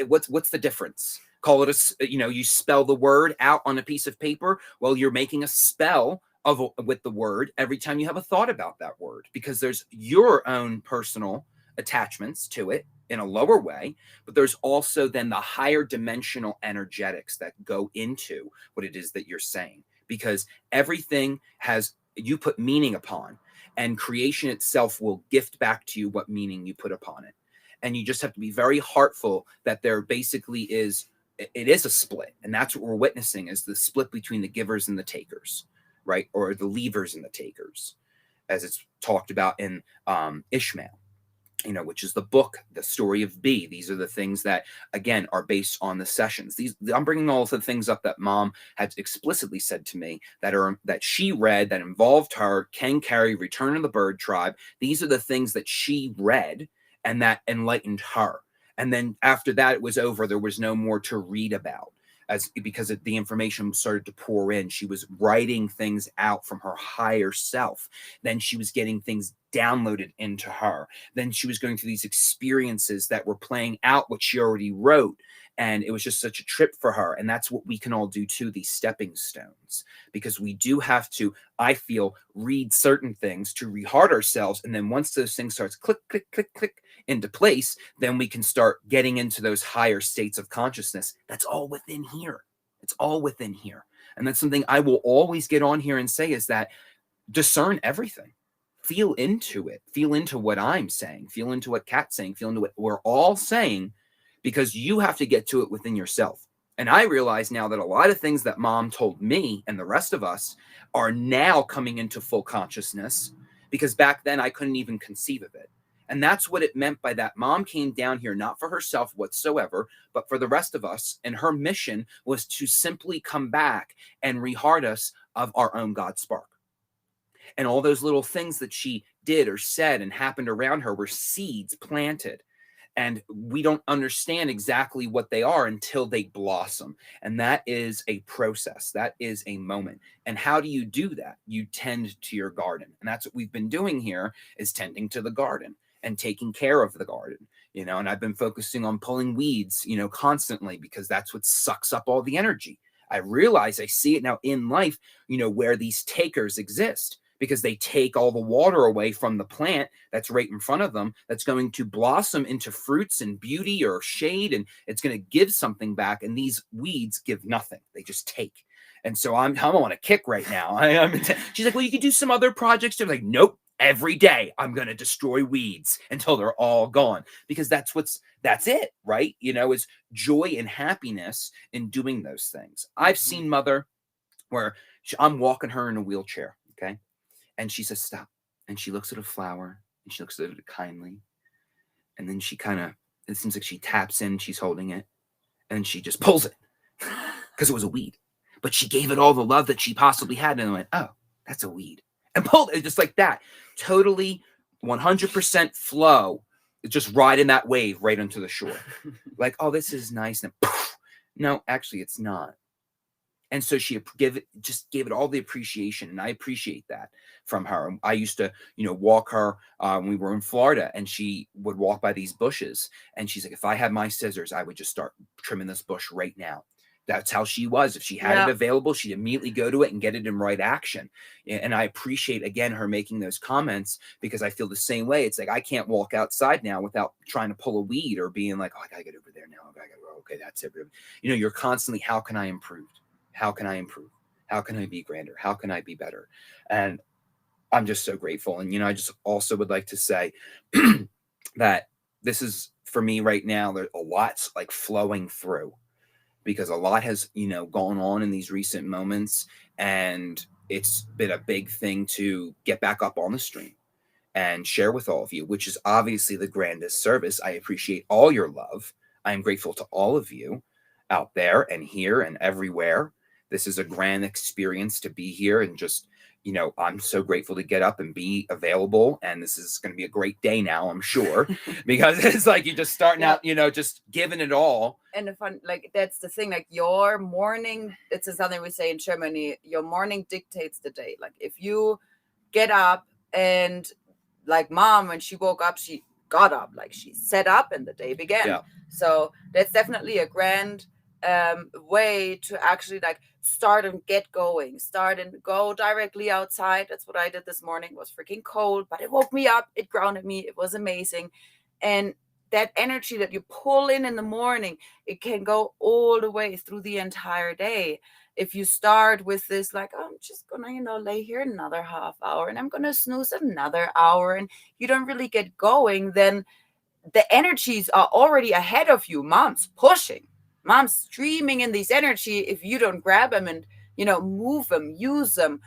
What's the difference? Call it you spell the word out on a piece of paper. Well, you're making a spell with the word every time you have a thought about that word, because there's your own personal attachments to it in a lower way, but there's also then the higher dimensional energetics that go into what it is that you're saying, because everything you put meaning upon, and creation itself will gift back to you what meaning you put upon it. And you just have to be very heartful that there basically is a split. And that's what we're witnessing, is the split between the givers and the takers, right? Or the leavers and the takers, as it's talked about in Ishmael, which is the book, the story of B. These are the things that, again, are based on the sessions. I'm bringing all of the things up that Mom had explicitly said to me that she read, that involved her, Ken Carey, Return of the Bird Tribe. These are the things that she read and that enlightened her. And then after that, it was over. There was no more to read about, because the information started to pour in. She was writing things out from her higher self. Then she was getting things downloaded into her. Then she was going through these experiences that were playing out what she already wrote. And it was just such a trip for her. And that's what we can all do too, these stepping stones, because we do have to, I feel, read certain things to reheart ourselves. And then once those things starts click, click, click, click into place, then we can start getting into those higher states of consciousness. That's all within here. It's all within here. And that's something I will always get on here and say, is that discern everything. Feel into it. Feel into what I'm saying. Feel into what Kat's saying. Feel into what we're all saying, because you have to get to it within yourself. And I realize now that a lot of things that Mom told me and the rest of us are now coming into full consciousness, because back then I couldn't even conceive of it. And that's what it meant by that. Mom came down here, not for herself whatsoever, but for the rest of us. And her mission was to simply come back and reheart us of our own God spark. And all those little things that she did or said and happened around her were seeds planted. And we don't understand exactly what they are until they blossom. And that is a process. That is a moment. And how do you do that? You tend to your garden. And that's what we've been doing here, is tending to the garden and taking care of the garden. And I've been focusing on pulling weeds, constantly, because that's what sucks up all the energy. I realize, I see it now in life, where these takers exist, because they take all the water away from the plant that's right in front of them, that's going to blossom into fruits and beauty or shade, and it's going to give something back. And these weeds give nothing. They just take. And so I'm on a kick right now. She's like, well, you could do some other projects too. I'm like, nope. Every day I'm going to destroy weeds until they're all gone, because that's it, right? Is joy and happiness in doing those things. I've seen Mother where I'm walking her in a wheelchair. Okay. And she says, stop. And she looks at a flower and she looks at it kindly. And then she it seems like she taps in, she's holding it, and she just pulls it because it was a weed. But she gave it all the love that she possibly had. And I went, oh, that's a weed. And pulled it just like that. Totally 100% flow. Just riding that wave right onto the shore. Like, oh, this is nice. And poof. No, actually, it's not. And so she gave it all the appreciation. And I appreciate that from her. I used to, walk her when we were in Florida, and she would walk by these bushes. And she's like, if I had my scissors, I would just start trimming this bush right now. That's how she was. If she had it available, she'd immediately go to it and get it in right action. And I appreciate, again, her making those comments, because I feel the same way. It's like, I can't walk outside now without trying to pull a weed or being like, oh, I got to get over there now. Okay, that's it. You're constantly, how can I improve? How can I improve? How can I be grander? How can I be better? And I'm just so grateful. And, I just also would like to say that this is, for me right now, there's a lot's like flowing through, because a lot has, gone on in these recent moments. And it's been a big thing to get back up on the stream and share with all of you, which is obviously the grandest service. I appreciate all your love. I am grateful to all of you out there and here and everywhere. This is a grand experience to be here, and just, I'm so grateful to get up and be available. And this is going to be a great day now, I'm sure, because it's like you're just starting out, just giving it all. And the fun, like, that's the thing, like, your morning, it's something we say in Germany, your morning dictates the day. Like, if you get up, and like Mom, when she woke up, she got up, like she set up and the day began. Yeah. So that's definitely a grand way to actually like start and get going, start and go directly outside. That's what I did this morning. It was freaking cold, but it woke me up, it grounded me, it was amazing. And that energy that you pull in the morning, it can go all the way through the entire day. If you start with this, like, oh, I'm just gonna, lay here another half hour and I'm gonna snooze another hour, and you don't really get going, then the energies are already ahead of you. Mom's pushing, Mom's streaming in these energy. If you don't grab them and, move them, use them,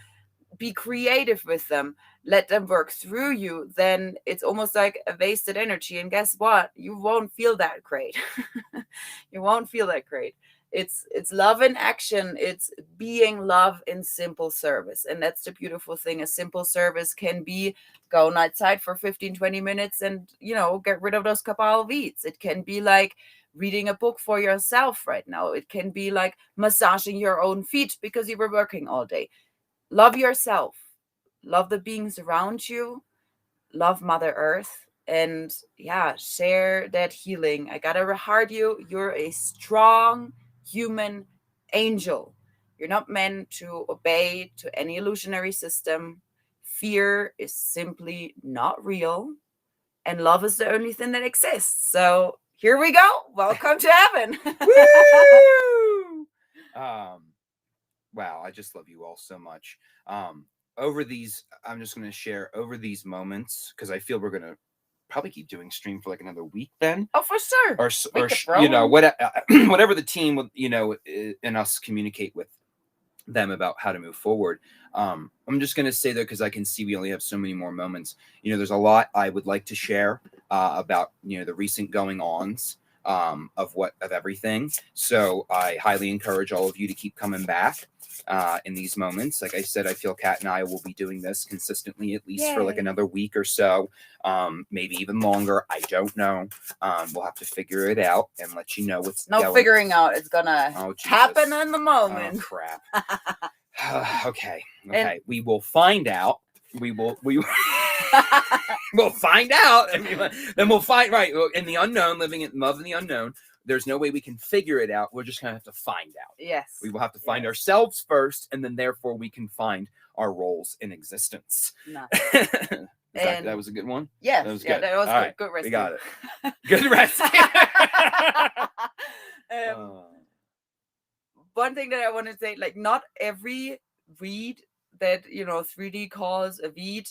be creative with them, let them work through you, then it's almost like a wasted energy. And guess what? You won't feel that great. You won't feel that great. It's love in action. It's being love in simple service. And that's the beautiful thing. A simple service can be going outside for 15-20 minutes and, get rid of those cabal weeds. It can be like reading a book for yourself right now. It can be like massaging your own feet because you were working all day. Love yourself. Love the beings around you. Love Mother Earth. and share that healing. I gotta heart you. You're a strong human angel. You're not meant to obey to any illusionary system. Fear is simply not real, and love is the only thing that exists. So here we go. Welcome to heaven. Woo! Wow, I just love you all so much. I'm just going to share over these moments, because I feel we're going to probably keep doing stream for like another week then. Oh, for sure. Or whatever the team would, and us communicate with them about how to move forward. I'm just going to say though, because I can see we only have so many more moments. There's a lot I would like to share about the recent going ons of everything. So I highly encourage all of you to keep coming back in these moments. Like I said, I feel Kat and I will be doing this consistently at least for like another week or so, maybe even longer. I don't know. We'll have to figure it out and let you know what's going. Figuring out. It's gonna happen in the moment. Oh crap. Okay. We will find out. We'll find out. Then we'll find right in the unknown, living in love in the unknown. There's no way we can figure it out. We're just gonna have to find out. Yes. We will have to find ourselves first, and then therefore we can find our roles in existence. Nice. That was a good one. Yes. That was good. That was all good. Right. Good rescue. We got it. Good rescue. One thing that I want to say, like, not every weed that 3D calls a weed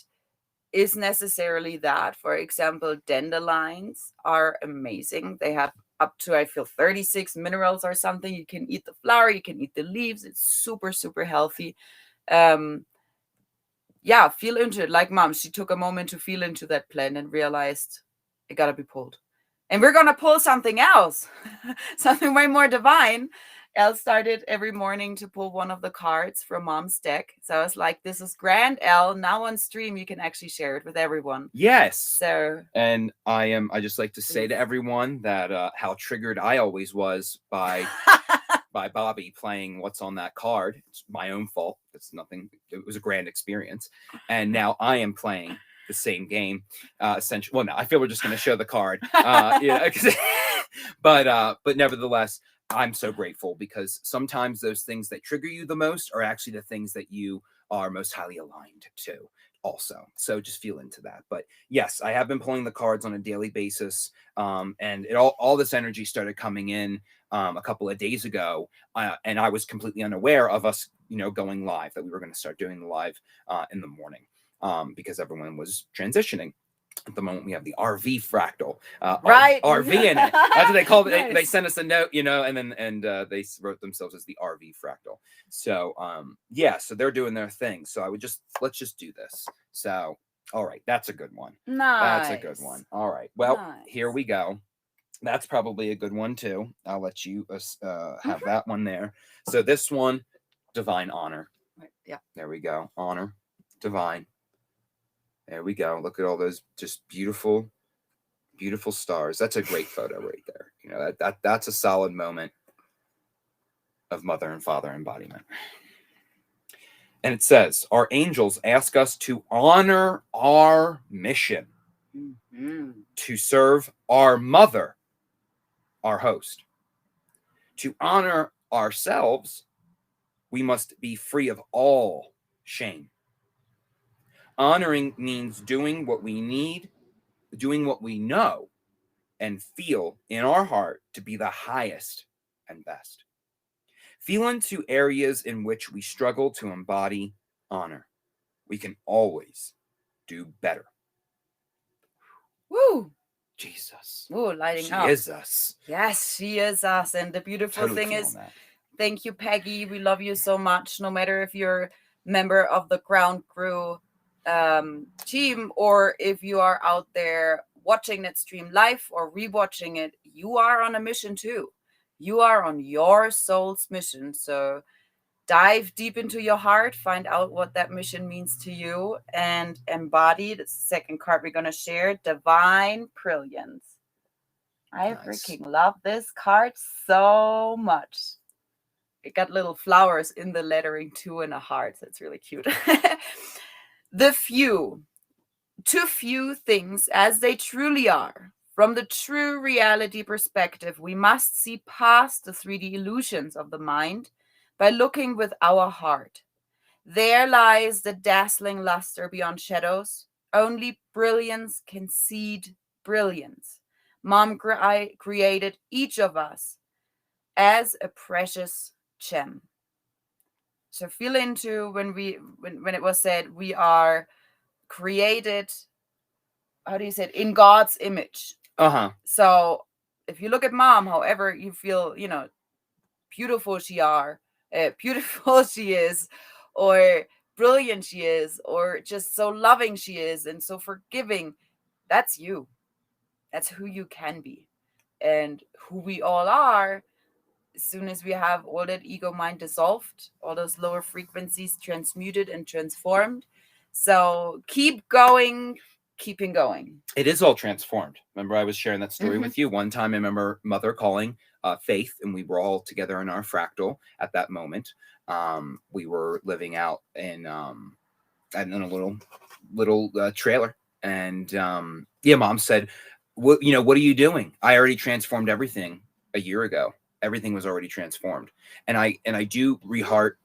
is necessarily that. For example, dandelions are amazing. They have up to, I feel, 36 minerals or something. You can eat the flower, you can eat the leaves. It's super, super healthy. Feel into it. Like Mom, she took a moment to feel into that plant and realized it gotta be pulled. And we're gonna pull something else, something way more divine. Elle started every morning to pull one of the cards from Mom's deck. So I was like, this is grand, Elle. Now on stream, you can actually share it with everyone. Yes. So, and I just like to say to everyone that how triggered I always was by Bobby playing what's on that card. It's my own fault. It's nothing. It was a grand experience. And now I am playing the same game. Essentially, well, no, I feel we're just going to show the card. But nevertheless, I'm so grateful, because sometimes those things that trigger you the most are actually the things that you are most highly aligned to also. So just feel into that. But yes, I have been pulling the cards on a daily basis. And all this energy started coming in a couple of days ago. And I was completely unaware of us, going live, that we were going to start doing the live in the morning because everyone was transitioning. At the moment, we have the RV fractal, right? RV in it. That's what they called it. Nice. They sent us a note, and they wrote themselves as the RV fractal. So, so they're doing their thing. So let's just do this. So, all right, that's a good one. Nice. That's a good one. All right, well, Here we go. That's probably a good one too. I'll let you have that one there. So this one, divine honor. Right. Yeah. There we go. Honor, divine. There we go. Look at all those just beautiful, beautiful stars. That's a great photo right there. That's a solid moment of mother and father embodiment. And it says, our angels ask us to honor our mission, to serve our mother, our host. To honor ourselves, we must be free of all shame. Honoring means doing what we need, doing what we know and feel in our heart to be the highest and best. Feel into areas in which we struggle to embody honor. We can always do better. Woo! Jesus. Woo, lighting up. She is us. Yes, she is us. And the beautiful thing is, thank you, Peggy. We love you so much. No matter if you're member of the Ground Crew team, or if you are out there watching that stream live or rewatching it, you are on a mission too. You are on your soul's mission. So dive deep into your heart, find out what that mission means to you, and embody. That's the second card we're going to share, Divine Brilliance. I freaking love this card so much. It got little flowers in the lettering too, and a heart. So it's really cute. The few to view things as they truly are. From the true reality perspective, we must see past the 3D illusions of the mind by looking with our heart. There lies the dazzling luster beyond shadows. Only brilliance can seed brilliance. Mom created each of us as a precious gem. So feel into when it was said we are created, how do you say it, in God's image. So if you look at Mom, however you feel, beautiful beautiful she is, or brilliant she is, or just so loving she is and so forgiving, that's you. That's who you can be. And who we all are, as soon as we have all that ego mind dissolved, all those lower frequencies transmuted and transformed. So keep going, keeping going. It is all transformed. Remember, I was sharing that story with you. One time I remember Mother calling Faith, and we were all together in our fractal at that moment. We were living out in a little trailer. And Mom said, what are you doing? I already transformed everything a year ago. Everything was already transformed. And I do re-heart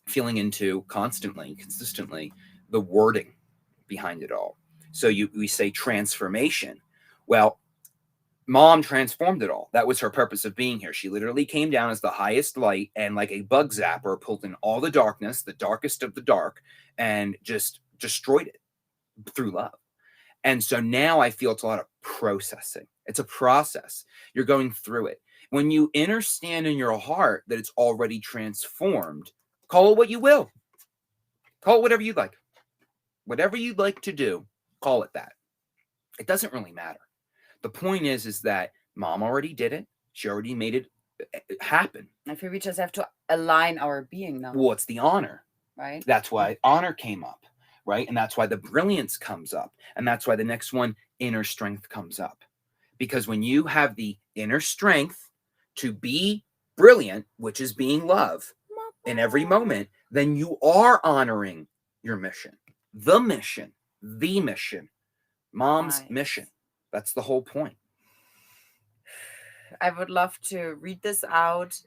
feeling into constantly, consistently, the wording behind it all. So we say transformation. Well, Mom transformed it all. That was her purpose of being here. She literally came down as the highest light and like a bug zapper pulled in all the darkness, the darkest of the dark, and just destroyed it through love. And so now I feel it's a lot of processing. It's a process. You're going through it. When you understand in your heart that it's already transformed, call it what you will. Call it whatever you'd like. Whatever you'd like to do, call it that. It doesn't really matter. The point is that Mom already did it. She already made it happen. I feel we just have to align our being now. Well, it's the honor. Right. That's why honor came up, right? And that's why the brilliance comes up. And that's why the next one, inner strength, comes up. Because when you have the inner strength to be brilliant, which is being love in every moment, then you are honoring your mission. The mission. Mom's mission. That's the whole point. I would love to read this out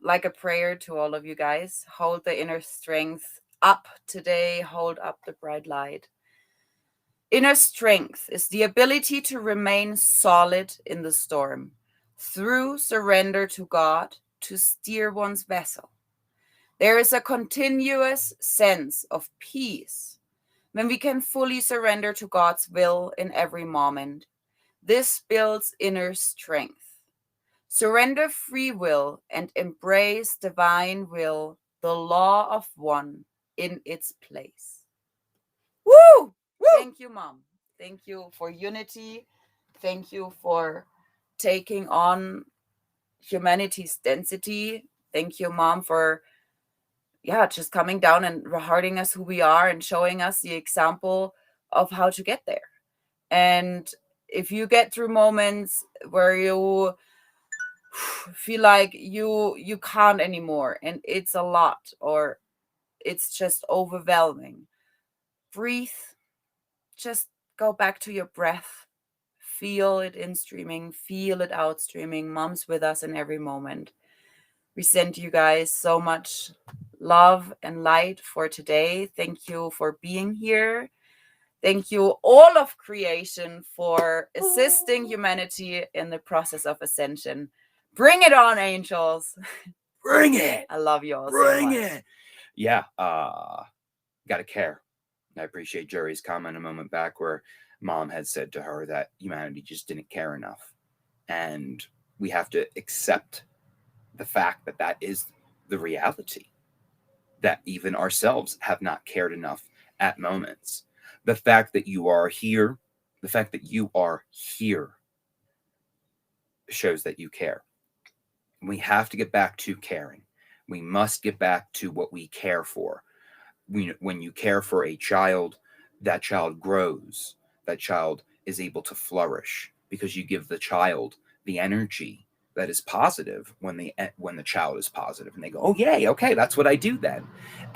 like a prayer to all of you guys. Hold the inner strength up today. Hold up the bright light. Inner strength is the ability to remain solid in the storm through surrender to God to steer one's vessel. There is a continuous sense of peace when we can fully surrender to God's will in every moment. This builds inner strength. Surrender free will and embrace divine will, the law of one, in its place. Woo! Thank you, Mom. Thank you for unity. Thank you for taking on humanity's density. Thank you, Mom, for just coming down and hearting us who we are and showing us the example of how to get there. And if you get through moments where you feel like you can't anymore and it's a lot or it's just overwhelming, breathe. Just go back to your breath. Feel it in streaming. Feel it out streaming. Mom's with us in every moment. We send you guys so much love and light for today. Thank you for being here. Thank you, all of creation, for assisting humanity in the process of ascension. Bring it on, angels. Bring it. I love you all Bring so much. it. Yeah. Gotta care. I appreciate Jerry's comment a moment back where Mom had said to her that humanity just didn't care enough. And we have to accept the fact that that is the reality, that even ourselves have not cared enough at moments. The fact that you are here, shows that you care. We have to get back to caring. We must get back to what we care for. When you care for a child, that child grows. That child is able to flourish because you give the child the energy that is positive when the child is positive, and they go, oh yay, okay, that's what I do then.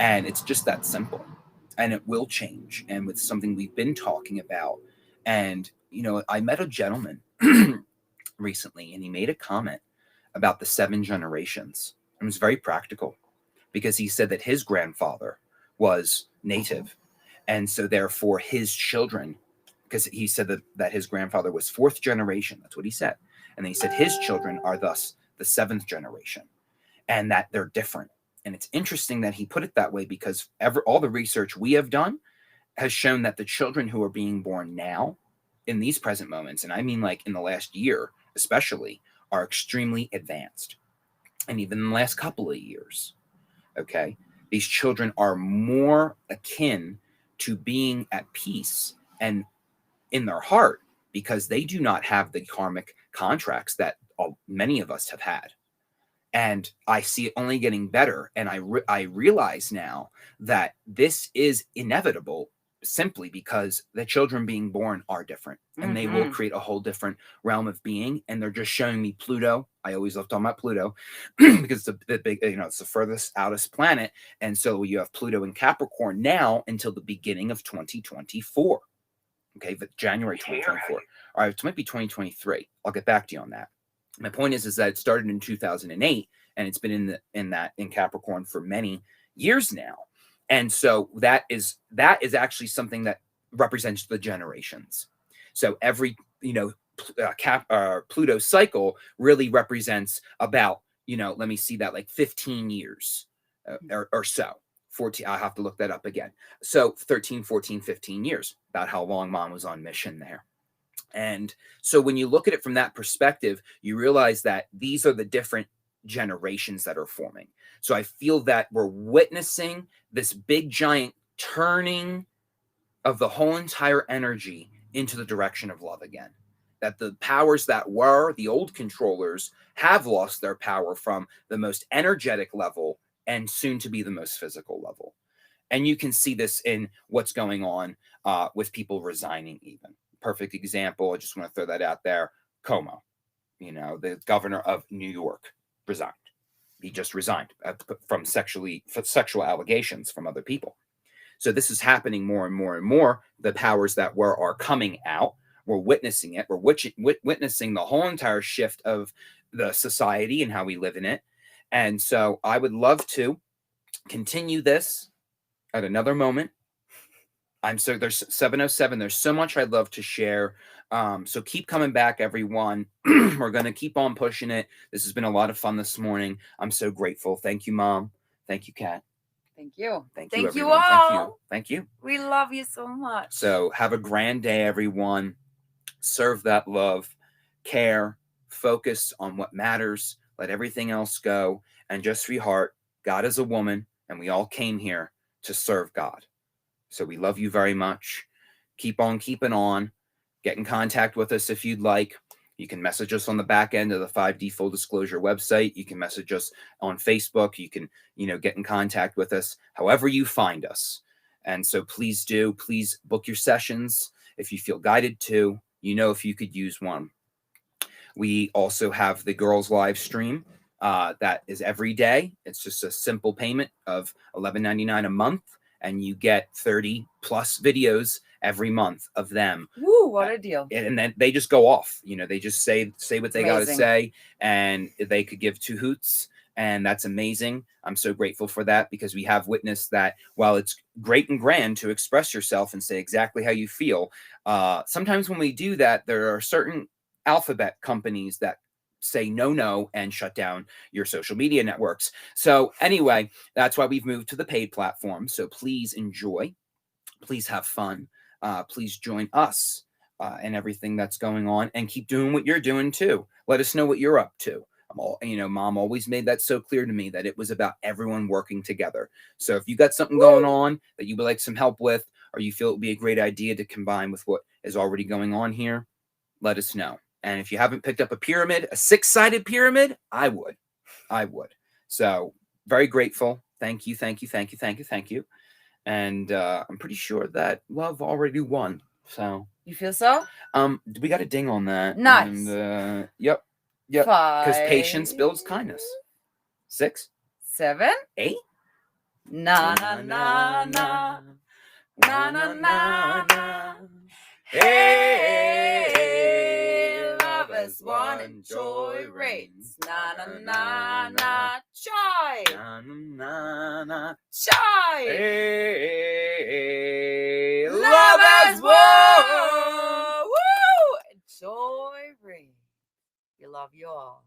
And it's just that simple. and it will change. And with something we've been talking about, and I met a gentleman recently, and he made a comment about the 7 generations. It was very practical because he said that his grandfather was native, and so therefore his children, because he said that his grandfather was 4th generation. That's what he said. And then he said his children are thus the 7th generation, and that they're different. And it's interesting that he put it that way, because all the research we have done has shown that the children who are being born now in these present moments, and I mean like in the last year especially, are extremely advanced. And even in the last couple of years, okay, these children are more akin to being at peace and in their heart, because they do not have the karmic contracts that many of us have had. And I see it only getting better. And I realize now that this is inevitable, simply because the children being born are different, and they will create a whole different realm of being. And they're just showing me Pluto. I always love talking about Pluto because it's the big, it's the furthest outest planet. And so you have Pluto in Capricorn now until the beginning of 2024. Okay, but January 2024. All right, it might be 2023. I'll get back to you on that. My point is that it started in 2008, and it's been in Capricorn for many years now. And so that is actually something that represents the generations. So every Pluto cycle really represents about let me see that, like 15 years or so. 14, I'll have to look that up again. So 13, 14, 15 years, about how long Mom was on mission there. And so when you look at it from that perspective, you realize that these are the different generations that are forming. So I feel that we're witnessing this big giant turning of the whole entire energy into the direction of love again. That the powers that were, the old controllers, have lost their power from the most energetic level and soon to be the most physical level. And you can see this in what's going on with people resigning even. Perfect example, I just want to throw that out there. Cuomo, the governor of New York, resigned. He just resigned from sexual allegations from other people. So this is happening more and more and more. The powers that were are coming out. We're witnessing it. We're witnessing the whole entire shift of the society and how we live in it. And so I would love to continue this at another moment. There's 7:07. There's so much I'd love to share. So keep coming back, everyone. We're going to keep on pushing it. This has been a lot of fun this morning. I'm so grateful. Thank you, Mom. Thank you, Kat. Thank you. Thank you, Thank you everyone. all. Thank you. We love you so much. So have a grand day, everyone. Serve that love, care, focus on what matters. Let everything else go. And just sweetheart, God is a woman, and we all came here to serve God. So we love you very much. Keep on keeping on. Get in contact with us if you'd like. You can message us on the back end of the 5D Full Disclosure website. You can message us on Facebook. You can, get in contact with us however you find us. And so please book your sessions if you feel guided to, if you could use one. We also have the girls live stream that is every day. It's just a simple payment of $11.99 a month. And you get 30 plus videos every month of them. Woo, what a deal. And then they just go off. They just say what they got to say, and they could give 2 hoots. And that's amazing. I'm so grateful for that, because we have witnessed that while it's great and grand to express yourself and say exactly how you feel, sometimes when we do that, there are certain alphabet companies that say no and shut down your social media networks. So anyway, that's why we've moved to the paid platform. So please enjoy, please have fun, please join us and everything that's going on, and keep doing what you're doing too. Let us know what you're up to. Mom always made that so clear to me, that it was about everyone working together. So if you got something going on that you would like some help with, or you feel it would be a great idea to combine with what is already going on here, let us know. And if you haven't picked up a pyramid, a 6-sided pyramid, I would. So very grateful. Thank you. And I'm pretty sure that love already won. So you feel so? We got a ding on that. Nice. And, yep. Because patience builds kindness. 6, 7, 8, na na na na. Na na na na. Hey, love as one and joy reigns. Na na na na. Joy. Na na na. Joy. Hey, Love as one. Woo! Joy reigns. We love you all.